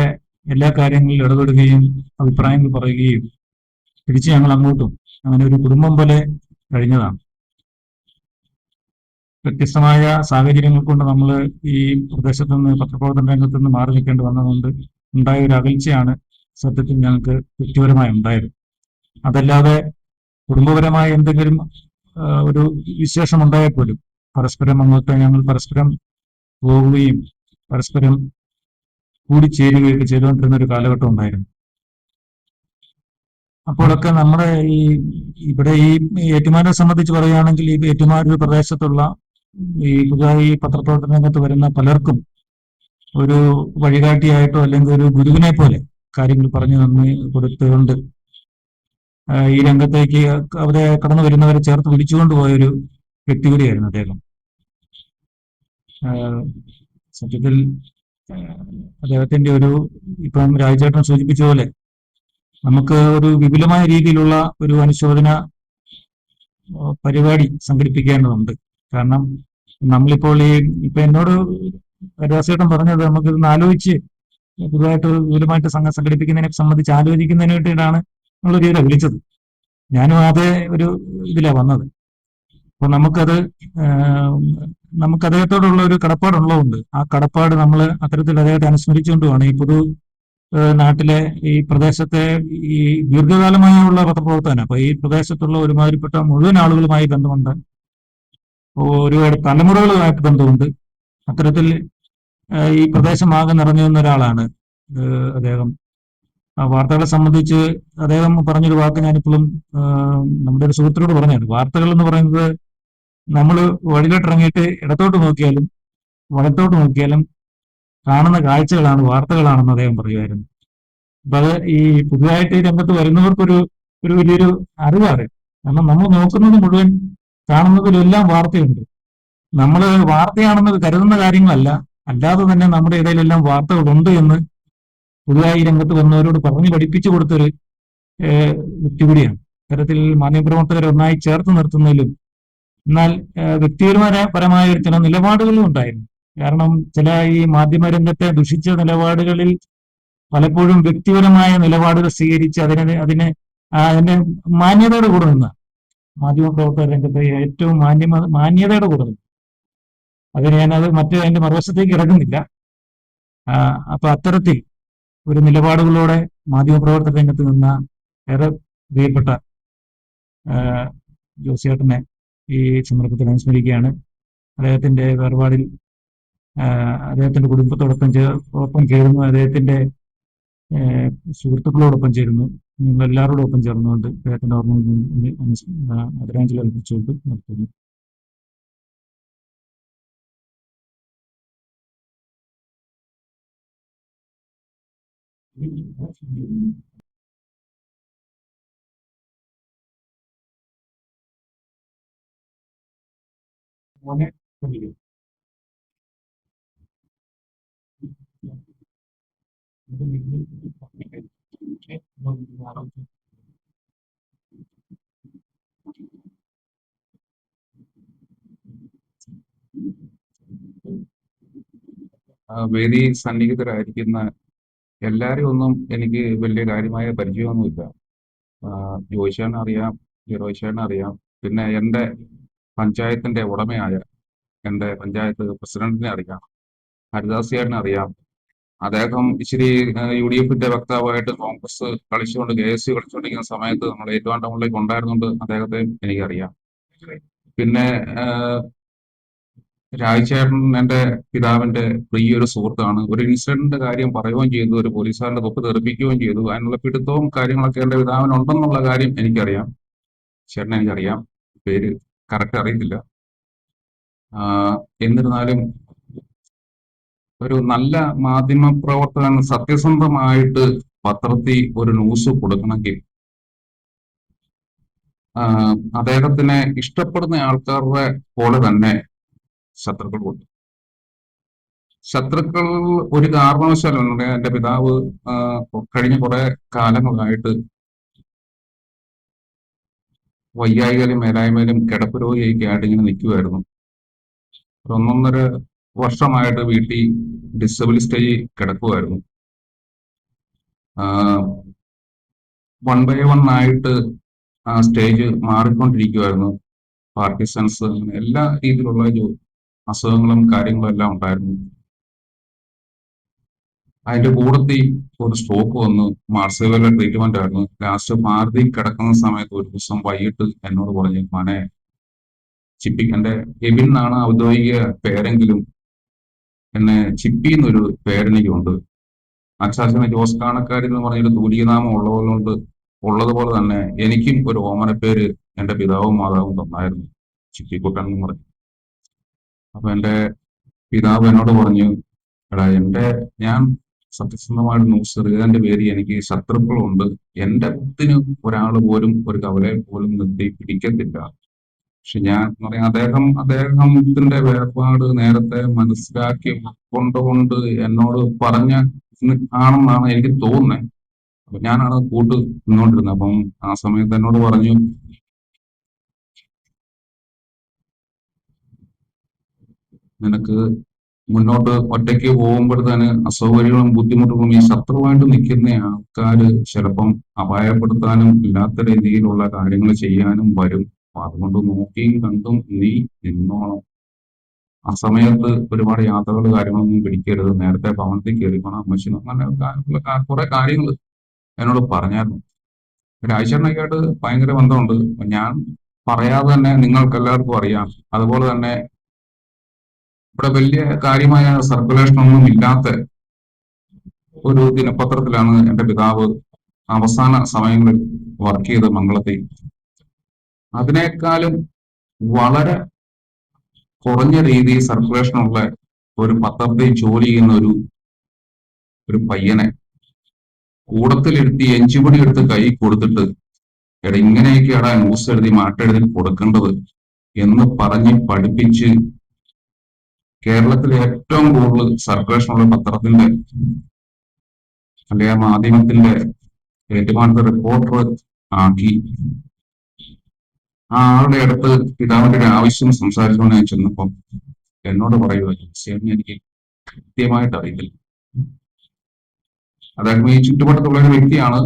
എല്ലാ കാര്യങ്ങളിലും ഇടപെടുകയും അഭിപ്രായങ്ങൾ പറയുകയും തിരിച്ച് ഞങ്ങൾ അങ്ങോട്ടും അങ്ങനെ ഒരു കുടുംബം പോലെ കഴിഞ്ഞതാണ്. വ്യത്യസ്തമായ സാഹചര്യങ്ങൾ കൊണ്ട് നമ്മൾ ഈ പ്രദേശത്ത് നിന്ന്, പത്രപ്രവർത്തന രംഗത്ത് നിന്ന് മാറി നിൽക്കേണ്ടി വന്നതുകൊണ്ട് ഉണ്ടായ ഒരു അകൽച്ചയാണ് സത്യത്തിൽ ഞങ്ങൾക്ക് വ്യക്തിപരമായി ഉണ്ടായത്. അതല്ലാതെ കുടുംബപരമായ എന്തെങ്കിലും ഒരു വിശേഷം ഉണ്ടായാൽ പോലും പരസ്പരം ഞങ്ങൾ പരസ്പരം പോവുകയും പരസ്പരം കൂടിച്ചേരുകയൊക്കെ ചെയ്തുകൊണ്ടിരുന്ന ഒരു കാലഘട്ടം ഉണ്ടായിരുന്നു. അപ്പോഴൊക്കെ നമ്മുടെ ഇവിടെ ഈ ഏറ്റുമാനൂരെ സംബന്ധിച്ച് പറയുകയാണെങ്കിൽ, ഈ ഏറ്റുമാനൂർ പ്രദേശത്തുള്ള പുതുതായി പത്രപ്രവർത്തന രംഗത്ത് വരുന്ന പലർക്കും ഒരു വഴികാട്ടിയായിട്ടോ അല്ലെങ്കിൽ ഒരു ഗുരുവിനെ പോലെ കാര്യങ്ങൾ പറഞ്ഞു തന്ന് കൊടുത്തുകൊണ്ട് ഈ രംഗത്തേക്ക് അവരെ കടന്നു വരുന്നവരെ ചേർത്ത് പിടിച്ചുകൊണ്ട് പോയൊരു വ്യക്തി കൂടിയായിരുന്നു അദ്ദേഹം. സത്യത്തിൽ അദ്ദേഹത്തിന്റെ ഇപ്പം രാജചേട്ടൻ സൂചിപ്പിച്ച പോലെ നമുക്ക് ഒരു വിപുലമായ രീതിയിലുള്ള ഒരു അനുശോചന പരിപാടി സംഘടിപ്പിക്കേണ്ടതുണ്ട്. കാരണം നമ്മളിപ്പോൾ ഇപ്പൊ എന്നോട് രാജചേട്ടൻ പറഞ്ഞത് നമുക്കിതൊന്ന് ആലോചിച്ച് പുതുതായിട്ട് വിപുലമായിട്ട് സംഘം സംഘടിപ്പിക്കുന്നതിനെ സംബന്ധിച്ച് ആലോചിക്കുന്നതിന് വേണ്ടിയിട്ടാണ് നമ്മളൊരു ഇതിലെ വിളിച്ചത്. ഞാനും അതേ ഒരു ഇതിലാ വന്നത്. അപ്പൊ നമുക്ക് അദ്ദേഹത്തോടുള്ള ഒരു കടപ്പാടുള്ളതുകൊണ്ട് ആ കടപ്പാട് നമ്മൾ അത്തരത്തിൽ അദ്ദേഹത്തെ അനുസ്മരിച്ചുകൊണ്ടുമാണ് ഈ നാട്ടിലെ ഈ പ്രദേശത്തെ ഈ ദീർഘകാലമായുള്ള പത്രപ്രവർത്തനം. അപ്പൊ ഈ പ്രദേശത്തുള്ള ഒരുമാതിരിപ്പെട്ട മുഴുവൻ ആളുകളുമായി ബന്ധമുണ്ട്, ഒരുപാട് തലമുറകളുമായിട്ട് ബന്ധമുണ്ട്. അത്തരത്തിൽ ഈ പ്രദേശമാകെ നിറഞ്ഞു നിന്ന ഒരാളാണ് അദ്ദേഹം. വാർത്തകളെ സംബന്ധിച്ച് അദ്ദേഹം പറഞ്ഞൊരു വാക്ക് ഞാനിപ്പോഴും നമ്മുടെ ഒരു സുഹൃത്തിനോട് പറഞ്ഞാണ്. വാർത്തകൾ എന്ന് പറയുന്നത് നമ്മൾ വഴിയിലോട്ടിറങ്ങിയിട്ട് ഇടത്തോട്ട് നോക്കിയാലും വലത്തോട്ട് നോക്കിയാലും കാണുന്ന കാഴ്ചകളാണ് വാർത്തകളാണെന്ന് അദ്ദേഹം പറയുമായിരുന്നു. അപ്പൊ അത് ഈ പുതുതായിട്ട് ഈ രംഗത്ത് വരുന്നവർക്കൊരു വലിയൊരു അറിവാണ്. കാരണം നമ്മൾ നോക്കുന്നത് മുഴുവൻ കാണുന്നതിലെല്ലാം വാർത്തയുണ്ട്. നമ്മൾ വാർത്തയാണെന്ന് കരുതുന്ന കാര്യങ്ങളല്ല, അല്ലാതെ തന്നെ നമ്മുടെ ഇടയിലെല്ലാം വാർത്തകളുണ്ട് എന്ന് പുതുതായി രംഗത്ത് വന്നവരോട് പറഞ്ഞു പഠിപ്പിച്ചു കൊടുത്തൊരു വ്യക്തി കൂടിയാണ്. ഇത്തരത്തിൽ മാധ്യമപ്രവർത്തകരെ ഒന്നായി ചേർത്ത് നിർത്തുന്നതിലും എന്നാൽ വ്യക്തിപരമായ ചില നിലപാടുകളും ഉണ്ടായിരുന്നു. കാരണം ചില ഈ മാധ്യമരംഗത്തെ ദുഷിച്ച നിലപാടുകളിൽ പലപ്പോഴും വ്യക്തിപരമായ നിലപാടുകൾ സ്വീകരിച്ച് അതിന്റെ മാന്യതയുടെ കൂടെ നിന്ന മാധ്യമപ്രവർത്തക രംഗത്തെ ഏറ്റവും മാന്യതയുടെ കൂടെ നിന്നു. ഞാനത് അതിന്റെ മറുവശത്തേക്ക് ഇറങ്ങുന്നില്ല. അപ്പൊ അത്തരത്തിൽ ഒരു നിലപാടുകളോടെ മാധ്യമപ്രവർത്തക രംഗത്ത് നിന്ന ഏറെ പ്രിയപ്പെട്ട ജോസിയേട്ടനെ ഈ സന്ദർഭത്തിൽ അനുസ്മരിക്കുകയാണ്. അദ്ദേഹത്തിന്റെ വേർപാടിൽ അദ്ദേഹത്തിന്റെ കുടുംബത്തോടൊപ്പം ചേർന്നു, അദ്ദേഹത്തിന്റെ സുഹൃത്തുക്കളോടൊപ്പം ചേരുന്നു, നിങ്ങൾ എല്ലാവരോടൊപ്പം ചേർന്നുകൊണ്ട് അദ്ദേഹത്തിന്റെ ഓർമ്മ ആദരാഞ്ജലി അർപ്പിച്ചുകൊണ്ട് നടത്തുന്നു. മോനെ വേദി സന്നിഹിതരായിരിക്കുന്ന എല്ലാവരും ഒന്നും എനിക്ക് വലിയ കാര്യമായ പരിചയമൊന്നുമില്ല. ജോയിച്ചേട്ടനെ അറിയാം, ജോയിച്ചേട്ടനെ അറിയാം, പിന്നെ എൻ്റെ പഞ്ചായത്തിന്റെ ഉടമയായ എൻ്റെ പഞ്ചായത്ത് പ്രസിഡന്റിനെ അറിയാം, ഹരിദാസ് ചേട്ടനെ അറിയാം. അദ്ദേഹം ഇച്ചിരി UDFന്റെ വക്താവായിട്ട് കോൺഗ്രസ് കളിച്ചുകൊണ്ട് KSU കളിച്ചുകൊണ്ടിരിക്കുന്ന സമയത്ത് നമ്മൾ ഏറ്റുമാനൂരിലേക്ക് ഉണ്ടായിരുന്നുകൊണ്ട് അദ്ദേഹത്തെ എനിക്കറിയാം. പിന്നെ രാജചേട്ടൻ എൻ്റെ പിതാവിന്റെ പ്രിയൊരു സുഹൃത്താണ്. ഒരു ഇൻസിഡന്റിന്റെ കാര്യം പറയുകയും ചെയ്തു, ഒരു പോലീസുകാരന്റെ തൊപ്പ് തെറിപ്പിക്കുകയും ചെയ്തു. അതിനുള്ള പിടുത്തവും കാര്യങ്ങളൊക്കെ എൻ്റെ പിതാവിനുണ്ടെന്നുള്ള കാര്യം എനിക്കറിയാം. ചേട്ടനെ എനിക്കറിയാം, പേര് കറക്റ്റ് അറിയത്തില്ല. എന്നിരുന്നാലും ഒരു നല്ല മാധ്യമ പ്രവർത്തകൻ സത്യസന്ധമായിട്ട് പത്രത്തിൽ ഒരു ന്യൂസ് കൊടുക്കണമെങ്കിൽ അദ്ദേഹത്തിനെ ഇഷ്ടപ്പെടുന്ന ആൾക്കാരുടെ പോലെ തന്നെ ശത്രുക്കളുണ്ട്. ശത്രുക്കൾ ഒരു കാരണവശാലും എൻ്റെ പിതാവ് കഴിഞ്ഞ കുറെ കാലങ്ങളായിട്ട് വയ്യായികയിലും മേലായ്മയിലും കിടപ്പ് രോഗിയൊക്കെ ആയിട്ട് ഇങ്ങനെ നിൽക്കുമായിരുന്നു. 1.5 വർഷമായിട്ട് വീട്ടിൽ ഡിസബിൾ സ്റ്റേജിൽ കിടക്കുമായിരുന്നു. 1 by 1 ആയിട്ട് ആ സ്റ്റേജ് മാറിക്കൊണ്ടിരിക്കുമായിരുന്നു. പാർക്കിൻസൺസ്, എല്ലാ രീതിയിലുള്ള അസുഖങ്ങളും കാര്യങ്ങളും എല്ലാം ഉണ്ടായിരുന്നു. അതിന്റെ കൂടത്തിൽ ഒരു സ്ട്രോക്ക് വന്നു, മാർസേവലിലെ ട്രീറ്റ്മെന്റ് ആയിരുന്നു. ലാസ്റ്റ് ഭാരതി കിടക്കുന്ന സമയത്ത് ഒരു ദിവസം വൈകിട്ട് എന്നോട് പറഞ്ഞു, മനെ ചിപ്പി, എൻ്റെ എബിൻ എന്നാണ് ഔദ്യോഗിക പേരെങ്കിലും എന്നെ ചിപ്പി എന്നൊരു പേരെനിക്കുണ്ട്. അച്ചാച്ചന് ജോസ് കാണക്കാരി എന്ന് പറഞ്ഞൊരു തൂലികനാമം ഉള്ളതുപോലെ തന്നെ എനിക്കും ഒരു ഓമനപ്പേര് എൻ്റെ പിതാവും മാതാവും തന്നായിരുന്നു, ചിപ്പിക്കുട്ടൻ എന്ന് പറഞ്ഞു. അപ്പൊ എൻ്റെ പിതാവ് എന്നോട് പറഞ്ഞു, എടാ ഞാൻ സത്യസന്ധമായിട്ട് ന്യൂസ് എറിയാന്റെ പേര് എനിക്ക് ശത്രുക്കളുണ്ട്, എൻ്റെ കുത്തിന് ഒരാൾ പോലും ഒരു കവലയിൽ പോലും നിർത്തി പിടിക്കത്തില്ല. പക്ഷെ ഞാൻ എന്ന് പറയാം, അദ്ദേഹത്തിന്റെ വേർപാട് നേരത്തെ മനസ്സിലാക്കി കൊണ്ടുകൊണ്ട് എന്നോട് പറഞ്ഞ ആണെന്നാണ് എനിക്ക് തോന്നുന്നത്. അപ്പൊ ഞാനാണ് കൂട്ട് നിന്നോണ്ടിരുന്നത്. അപ്പം ആ സമയത്ത് എന്നോട് പറഞ്ഞു, നിനക്ക് മുന്നോട്ട് ഒറ്റയ്ക്ക് പോകുമ്പോഴത്തേന് അസൗകര്യങ്ങളും ബുദ്ധിമുട്ടുകളും ഈ ശത്രുവായിട്ട് നിൽക്കുന്ന ആൾക്കാര് ചിലപ്പം അപായപ്പെടുത്താനും ഇല്ലാത്ത രീതിയിലുള്ള കാര്യങ്ങൾ ചെയ്യാനും വരും. അപ്പൊ അതുകൊണ്ട് നോക്കിയും കണ്ടും നീ നിന്നോണം. ആ സമയത്ത് ഒരുപാട് യാത്രകൾ കാര്യങ്ങളൊന്നും പിടിക്കരുത്. നേരത്തെ ഭവനത്തിൽ കയറിക്കണം, അമ്മച്ചിനും അങ്ങനെ കുറെ കാര്യങ്ങൾ എന്നോട് പറഞ്ഞായിരുന്നു. രാജേഷനൊക്കെ ആയിട്ട് ഭയങ്കര ബന്ധമുണ്ട്. ഞാൻ പറയാതെ തന്നെ നിങ്ങൾക്ക് എല്ലാവർക്കും അറിയാം. അതുപോലെ തന്നെ ഇവിടെ വലിയ കാര്യമായ സർക്കുലേഷൻ ഒന്നും ഇല്ലാത്ത ഒരു ദിനപത്രത്തിലാണ് എന്റെ പിതാവ് അവസാന സമയങ്ങളിൽ വർക്ക് ചെയ്ത് മംഗളത്തിൽ. അതിനേക്കാളും വളരെ കുറഞ്ഞ രീതിയിൽ സർക്കുലേഷൻ ഉള്ള ഒരു പത്രത്തിൽ ജോലി ചെയ്യുന്ന ഒരു പയ്യനെ കൂടത്തിലിരുത്തി എഞ്ചുപടി എടുത്ത് കൈ കൊടുത്തിട്ട്, എടാ ഇങ്ങനെയൊക്കെയാടാ ന്യൂസ് എഴുതി മാട്ടെഴുതി കൊടുക്കേണ്ടത് എന്ന് പറഞ്ഞ് പഠിപ്പിച്ച് കേരളത്തിലെ ഏറ്റവും കൂടുതൽ സർക്കുലേഷൻ ഉള്ള പത്രത്തിന്റെ അല്ലെങ്കിൽ ആ മാധ്യമത്തിന്റെ ഏറ്റുമാനത്തെ റിപ്പോർട്ടർ ആക്കി. ആ ആളുടെ അടുത്ത് പിതാവിന്റെ ഒരു ആവശ്യം സംസാരിച്ചുകൊണ്ട് ഞാൻ ചെന്നപ്പം എന്നോട് പറയുക, എനിക്ക് കൃത്യമായിട്ട് അറിയില്ല. അദ്ദേഹം ഈ ചുറ്റുവട്ടത്തുള്ള ഒരു വ്യക്തിയാണ്.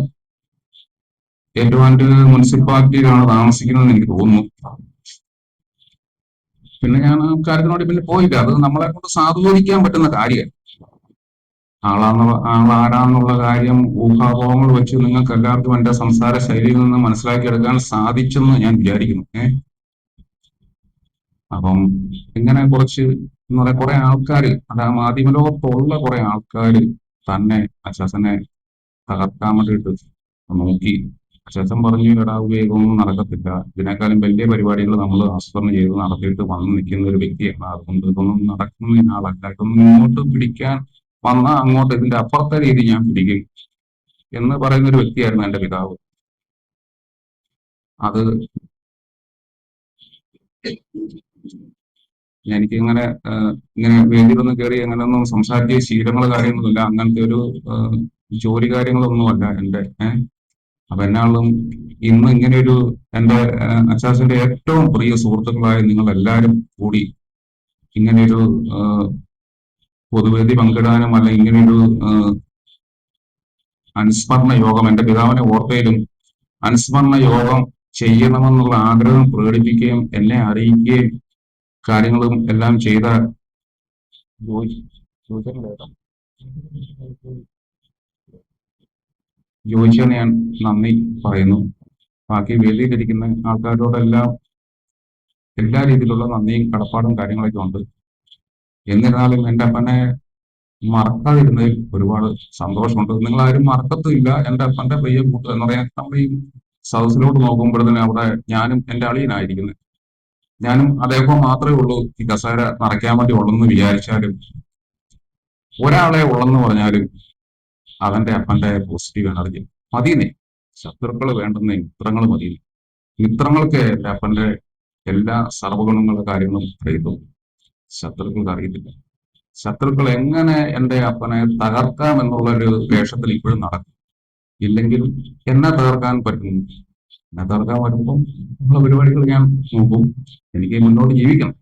ഏറ്റുമാനൂർ മുനിസിപ്പാലിറ്റിയിലാണ് താമസിക്കുന്നത് എനിക്ക് തോന്നുന്നു. പിന്നെ ഞാൻ ആ കാര്യത്തിനോട് പിന്നെ പോയില്ല. അത് നമ്മളെ കൊണ്ട് സാധൂകരിക്കാൻ പറ്റുന്ന കാര്യമാണ്. ആളാരാന്നുള്ള കാര്യം ഊഹാപോഹങ്ങൾ വെച്ച് നിങ്ങൾക്ക് എല്ലാവർക്കും എന്റെ സംസാര ശൈലിയിൽ നിന്ന് മനസ്സിലാക്കിയെടുക്കാൻ സാധിച്ചെന്ന് ഞാൻ വിചാരിക്കുന്നു. അപ്പം ഇങ്ങനെ കുറച്ച് എന്ന് പറയാ കുറെ ആൾക്കാര്, അത് ആ മാധ്യമലോകത്തുള്ള കുറെ ആൾക്കാര് തന്നെ അച്ഛനെ തകർക്കാൻ വേണ്ടിയിട്ട് നോക്കി. അച്ഛൻ പറഞ്ഞു, ഇടാവുകയോ ഇതൊന്നും നടക്കത്തില്ല, ഇതിനേക്കാളും വലിയ പരിപാടികൾ നമ്മൾ ആസൂത്രണം ചെയ്ത് നടത്തിയിട്ട് വന്ന് നിൽക്കുന്ന ഒരു വ്യക്തിയാണ്. അതുകൊണ്ട് ഇതൊന്നും നടക്കുന്ന ആളല്ല, ഇതൊന്നും ഇങ്ങോട്ട് പിടിക്കാൻ വന്ന അങ്ങോട്ട് ഇതിന്റെ അപ്പുറത്തെ രീതി ഞാൻ പിടിക്കും എന്ന് പറയുന്ന ഒരു വ്യക്തിയായിരുന്നു എന്റെ പിതാവ്. അത് എനിക്ക് ഇങ്ങനെ വേദിയിലൊന്നും കയറി അങ്ങനെയൊന്നും സംസാരിച്ച ശീലങ്ങൾ കാര്യങ്ങളൊന്നുമില്ല. അങ്ങനത്തെ ഒരു ജോലി കാര്യങ്ങളൊന്നുമല്ല എന്റെ. അപ്പൊ എന്നാളും ഇന്ന് ഇങ്ങനെയൊരു എന്റെ അച്ചാച്ചന്റെ ഏറ്റവും പ്രിയ സുഹൃത്തുക്കളായ നിങ്ങൾ എല്ലാവരും കൂടി ഇങ്ങനെയൊരു പൊതുവേദി പങ്കിടാനും അല്ല ഇങ്ങനെയൊരു അനുസ്മരണ യോഗം, എന്റെ പിതാവിനെ ഓർത്തയിലും അനുസ്മരണ യോഗം ചെയ്യണമെന്നുള്ള ആഗ്രഹം പ്രകടിപ്പിക്കുകയും എന്നെ അറിയിക്കുകയും കാര്യങ്ങളും എല്ലാം ചെയ്ത ജോയിച്ചതിന് ഞാൻ നന്ദി പറയുന്നു. ബാക്കി വേദിയിലിരിക്കുന്ന ആൾക്കാരോടെല്ലാം എല്ലാ രീതിയിലുള്ള നന്ദിയും കടപ്പാടും കാര്യങ്ങളൊക്കെ ഉണ്ട്. എന്നിരുന്നാലും എൻ്റെ അപ്പനെ മറക്കാതിരുന്നതിൽ ഒരുപാട് സന്തോഷമുണ്ട്. നിങ്ങൾ ആരും മറക്കത്തുമില്ല. എൻ്റെ അപ്പന്റെ പ്രിയ കൂട്ട് എന്ന് പറയാൻ നമ്മൾ ഈ സദസ്സിലോട്ട് നോക്കുമ്പോഴത്തേന് അവിടെ ഞാനും എൻ്റെ അളിയനായിരിക്കുന്നത്. ഞാനും അദ്ദേഹം മാത്രമേ ഉള്ളൂ ഈ കസേര നിറയ്ക്കാൻ വേണ്ടി ഉള്ളെന്ന് വിചാരിച്ചാലും, ഒരാളെ ഉള്ളെന്ന് പറഞ്ഞാലും അവന്റെ അപ്പന്റെ പോസിറ്റീവ് എനർജി മതിയെന്നേ. ശത്രുക്കൾ വേണ്ടുന്ന മിത്രങ്ങൾ മതി. മിത്രങ്ങൾക്ക് എൻ്റെ അപ്പന്റെ എല്ലാ സർവഗുണങ്ങളും കാര്യങ്ങളും അറിയത്തുള്ളൂ, ശത്രുക്കൾക്ക് അറിയത്തില്ല. ശത്രുക്കൾ എങ്ങനെ എൻ്റെ അപ്പനെ തകർക്കാം എന്നുള്ളൊരു വേഷത്തിൽ ഇപ്പോഴും നടക്കും. ഇല്ലെങ്കിൽ എന്നെ തകർക്കാൻ പറ്റും. എന്നെ തകർക്കാൻ വരുമ്പം ഉള്ള പരിപാടികൾ ഞാൻ നോക്കും. എനിക്ക് മുന്നോട്ട് ജീവിക്കണം.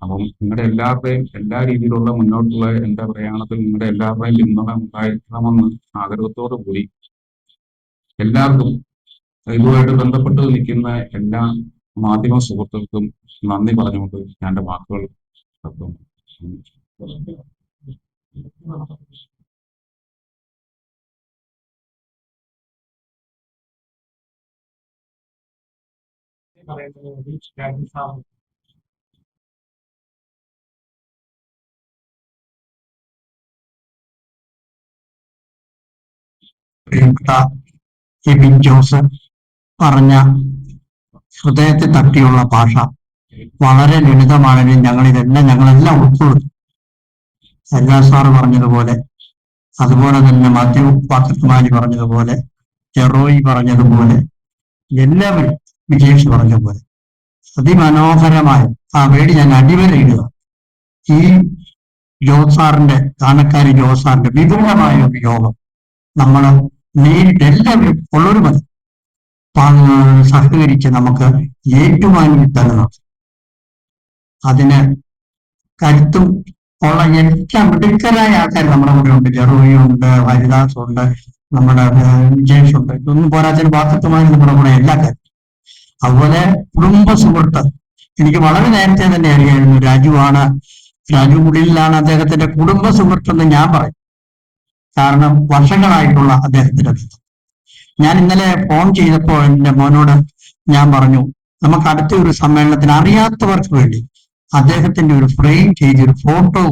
അപ്പം നിങ്ങളുടെ എല്ലാവരുടെയും എല്ലാ രീതിയിലുള്ള മുന്നോട്ടുള്ള എൻ്റെ പ്രയാണത്തിൽ നിങ്ങളുടെ എല്ലാവരുടെയും പിന്തുണ ഉണ്ടായിരിക്കണമെന്ന് ആഗ്രഹത്തോടു കൂടി എല്ലാവർക്കും ഇതുമായിട്ട് ബന്ധപ്പെട്ട് നിൽക്കുന്ന എല്ലാ മാധ്യമ സുഹൃത്തുക്കൾക്കും നന്ദി പറഞ്ഞുകൊണ്ട് ഞാൻ എൻ്റെ വാക്കുകൾ നിർത്തുന്നു. പ്രിയപ്പെട്ട എബിൻ ജോസ് പറഞ്ഞ ഹൃദയത്തെ തട്ടിയുള്ള ഭാഷ വളരെ ലളിതമാണെങ്കിലും ഞങ്ങളെല്ലാം ഉൾക്കൊള്ളും. എല്ലാ സാറ് പറഞ്ഞതുപോലെ, അതുപോലെ തന്നെ മാത്യു പാത്രമാരി പറഞ്ഞതുപോലെ, ചെറോയി പറഞ്ഞതുപോലെ, എല്ലാവരും വിജേഷ് പറഞ്ഞതുപോലെ അതിമനോഹരമായ ആ വേടി ഞാൻ അടിവരയിടുക. ഈ ജോസാറിന്റെ കാണക്കാരി ജോസാറിന്റെ വിപുലമായ ഒരു യോഗം നമ്മൾ നേരിട്ട് എല്ലാവരും ഉള്ളൊരു മതി സഹകരിച്ച് നമുക്ക് ഏറ്റുമാനൂരിൽ തന്നെ അതിന് കരുത്തും ഉള്ള എല്ലാ മിടുക്കരായ ആൾക്കാർ നമ്മുടെ കൂടെ ഉണ്ട്. ജെറോയുണ്ട്, ഹരിദാസ് ഉണ്ട്, നമ്മുടെ വിജേഷ് ഉണ്ട്. ഇതൊന്നും പോരാത്തിന് ബാധ്യത്വമായി നമ്മുടെ കൂടെ എല്ലാ കാര്യം. അതുപോലെ കുടുംബ സുഹൃത്ത് എനിക്ക് വളരെ നേരത്തെ തന്നെ അറിയായിരുന്നു. രാജു കുടിലാണ് അദ്ദേഹത്തിന്റെ കുടുംബ സുഹൃത്തെന്ന് ഞാൻ പറയും. കാരണം വർഷങ്ങളായിട്ടുള്ള അദ്ദേഹത്തിന്റെ ബന്ധം. ഞാൻ ഇന്നലെ ഫോൺ ചെയ്തപ്പോൾ എന്റെ മോനോട് ഞാൻ പറഞ്ഞു, നമുക്ക് അടുത്ത ഒരു സമ്മേളനത്തിന് അറിയാത്തവർക്ക് വേണ്ടി അദ്ദേഹത്തിന്റെ ഒരു ഫ്രെയിം ചെയ്തൊരു ഫോട്ടോ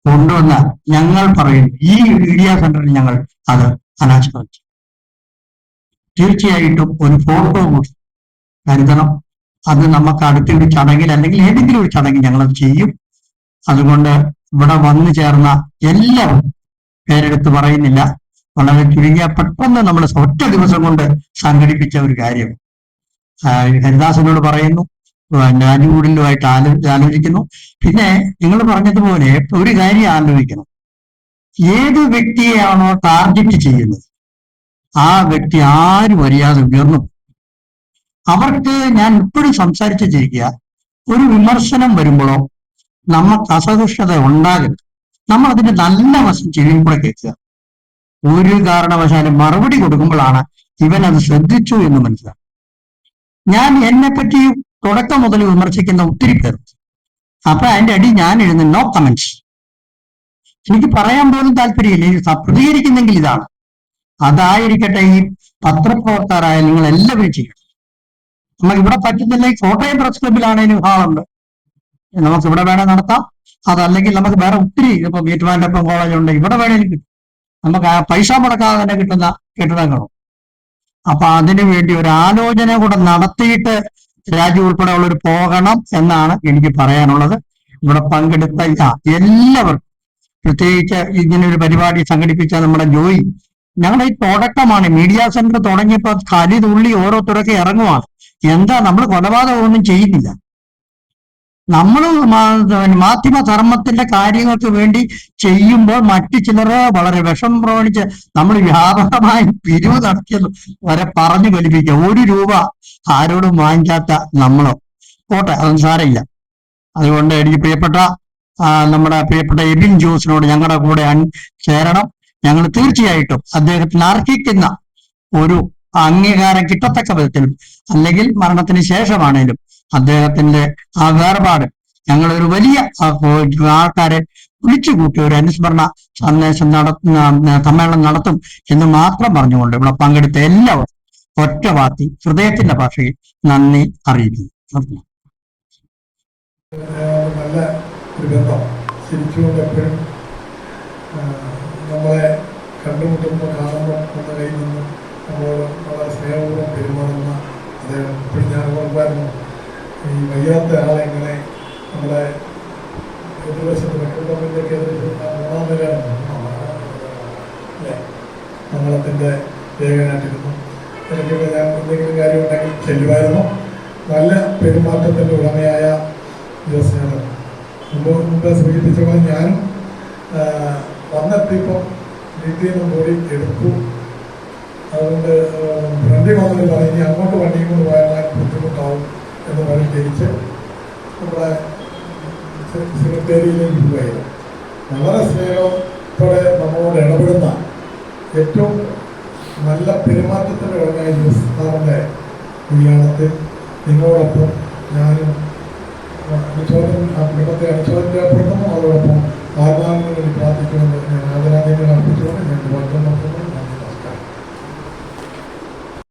കൊണ്ടുവന്ന ഞങ്ങൾ പറയും ഈ മീഡിയ സെന്ററിൽ ഞങ്ങൾ അത് അനാച്ഛാദനം ചെയ്യും. തീർച്ചയായിട്ടും ഒരു ഫോട്ടോ കൂടി കരുതണം. അത് നമുക്ക് അടുത്തൊരു ചടങ്ങിൽ അല്ലെങ്കിൽ ഏതെങ്കിലും ഒരു ചടങ്ങിൽ ഞങ്ങളത് ചെയ്യും. അതുകൊണ്ട് ഇവിടെ വന്നു ചേർന്ന എല്ലാവരും പേരെടുത്ത് പറയുന്നില്ല, വളരെ ചുരുങ്ങിയ പെട്ടെന്ന് നമ്മൾ ഒറ്റ ദിവസം കൊണ്ട് സംഘടിപ്പിച്ച ഒരു കാര്യം. ഹരിദാസിനോട് പറയുന്നു, രാജുകൂടലുമായിട്ട് ആലോചിക്കുന്നു. പിന്നെ നിങ്ങൾ പറഞ്ഞതുപോലെ ഒരു കാര്യം ആലോചിക്കണം, ഏത് വ്യക്തിയെയാണോ ടാർഗറ്റ് ചെയ്യുന്നത് ആ വ്യക്തി ആരും അറിയാതെ ഉയർന്നു. അവർക്ക് ഞാൻ ഇപ്പോഴും സംസാരിച്ചിരിക്കുക, ഒരു വിമർശനം വരുമ്പോഴോ നമുക്ക് അസഹിഷ്ണുത ഉണ്ടാകരുത്. നമ്മൾ അതിന്റെ നല്ല വശം ചെവിയിൽ കൂടെ കേൾക്കുക. ഒരു കാരണവശാലും മറുപടി കൊടുക്കുമ്പോഴാണ് ഇവൻ അത് ശ്രദ്ധിച്ചു എന്ന് മനസ്സിലാക്കും. ഞാൻ എന്നെ പറ്റി തുടക്കം മുതൽ വിമർശിക്കുന്ന ഒത്തിരി പേർ, അപ്പൊ അതിന്റെ അടി ഞാൻ എഴുതുന്ന നോ കമന്റ്സ്. എനിക്ക് പറയാൻ പോലും താല്പര്യമില്ല. പ്രതികരിക്കുന്നെങ്കിൽ ഇതാണ്. അതായിരിക്കട്ടെ ഈ പത്രപ്രവർത്തകരായ നിങ്ങൾ എല്ലാവരും ചെയ്യണം. നമുക്ക് ഇവിടെ പറ്റുന്നില്ല, കോട്ടയം പ്രസ് ക്ലബിലാണേലും ഹാളുണ്ട്, നമുക്ക് ഇവിടെ വേണേൽ നടത്താം. അതല്ലെങ്കിൽ നമുക്ക് വേറെ ഒത്തിരി ഇപ്പൊ വീട്ടുമാൻ്റെപ്പം കോളേജ് ഉണ്ട്, ഇവിടെ വേണേലും കിട്ടും. നമുക്ക് ആ പൈസ മുടക്കാതെ തന്നെ കിട്ടുന്ന കെട്ടിടങ്ങളും. അപ്പൊ അതിനു വേണ്ടി ഒരു ആലോചന കൂടെ നടത്തിയിട്ട് രാജു ഉൾപ്പെടെയുള്ളവർ പോകണം എന്നാണ് എനിക്ക് പറയാനുള്ളത്. ഇവിടെ പങ്കെടുത്ത എല്ലാവർക്കും, പ്രത്യേകിച്ച് ഇങ്ങനെ ഒരു പരിപാടി സംഘടിപ്പിച്ച നമ്മുടെ ജോയി, ഞങ്ങളുടെ ഈ തുടക്കമാണ്. മീഡിയ സെന്റർ തുടങ്ങിയപ്പോൾ കലി തുള്ളി ഓരോരുത്തരൊക്കെ ഇറങ്ങുവാണ്. എന്താ നമ്മൾ കൊലപാതകമൊന്നും ചെയ്യുന്നില്ല. നമ്മൾ മാധ്യമ ധർമ്മത്തിന്റെ കാര്യങ്ങൾക്ക് വേണ്ടി ചെയ്യുമ്പോൾ മറ്റു ചിലർ വളരെ വിഷം പ്രവണിച്ച് നമ്മൾ വ്യാപകമായി പിരിവ് നടത്തിയത് വരെ പറഞ്ഞു ഫലിപ്പിക്കുക. 1 രൂപ ആരോടും വാങ്ങിക്കാത്ത നമ്മളോ പോട്ടെ, അതൊന്നും സാരമില്ല. അതുകൊണ്ട് എനിക്ക് നമ്മുടെ പ്രിയപ്പെട്ട എബിൻ ജോസിനോട് ഞങ്ങളുടെ കൂടെ ചേരണം. ഞങ്ങൾ തീർച്ചയായിട്ടും അദ്ദേഹത്തിന് അർഹിക്കുന്ന ഒരു അംഗീകാരം കിട്ടത്തക്ക വിധത്തിൽ, അല്ലെങ്കിൽ മരണത്തിന് ശേഷമാണേലും അദ്ദേഹത്തിന്റെ ആ വേർപാട് ഞങ്ങളൊരു വലിയ ആൾക്കാരെ വിളിച്ചുകൂട്ടി ഒരു അനുസ്മരണ സന്ദേശം സമ്മേളനം നടത്തും എന്ന് മാത്രം പറഞ്ഞുകൊണ്ട് ഇവിടെ പങ്കെടുത്ത എല്ലാവരും ഒറ്റ വാക്കി ഹൃദയത്തിന്റെ ഭാഷയിൽ നന്ദി അറിയിക്കുന്നു. നല്ല ഒരു ബന്ധം ശരിക്കും എപ്പോഴും നമ്മളെ കണ്ടുമുട്ടുമ്പോൾ കാണുമ്പോൾ നമ്മുടെ കയ്യിൽ നിന്ന് നമ്മളോട് വളരെ സ്നേഹപൂർവ്വം പെരുമാറുന്ന അദ്ദേഹം ഇപ്പോഴും ഞാൻ ഓർമ്മായിരുന്നു. ഈ വയ്യാത്ത ആളെങ്ങനെ നമ്മുടെ എതിർവശത്ത് മെട്രോപോളിലേക്ക് മൂന്നാം നിലയാണ് അല്ലേ മംഗളത്തിൻ്റെ ലേഖനായിട്ടിരുന്നു. എനിക്കൊക്കെ ഞാൻ എന്തെങ്കിലും കാര്യമുണ്ടെങ്കിൽ ചെല്ലുമായിരുന്നു. നല്ല പെരുമാറ്റത്തിൻ്റെ ഉടമയായ ജോസിനാണ്. മുമ്പ് സൂചിപ്പിച്ച പോലെ ഞാനും വന്നെത്തിയപ്പോൾ വീട്ടിൽ നിന്നും കൂടി എടുത്തു. അതുകൊണ്ട് ഫ്രണ്ടിൽ വന്നിട്ട് പറഞ്ഞു, ഇനി അങ്ങോട്ട് വണ്ടിയും കൊണ്ട് പോയാൽ ബുദ്ധിമുട്ടാവും എന്ന് പറഞ്ഞ് തിരിച്ച് നമ്മുടെ സെക്രട്ടേറിയയിലേക്ക് പോവുകയായിരുന്നു. വളരെ സ്നേഹത്തോടെ നമ്മളോട് ഇടപെടുന്ന ഏറ്റവും നല്ല പെരുമാറ്റത്തിൻ്റെ ഉടമയായ ജോസ് സാറിൻ്റെ നിര്യാണത്തിൽ നിങ്ങളോടൊപ്പം ഞാനും അനുശോചനം ഇവിടുത്തെ അനുശോചനം രേഖപ്പെടുത്തുന്നു. അതോടൊപ്പം ആത്മാവിനെ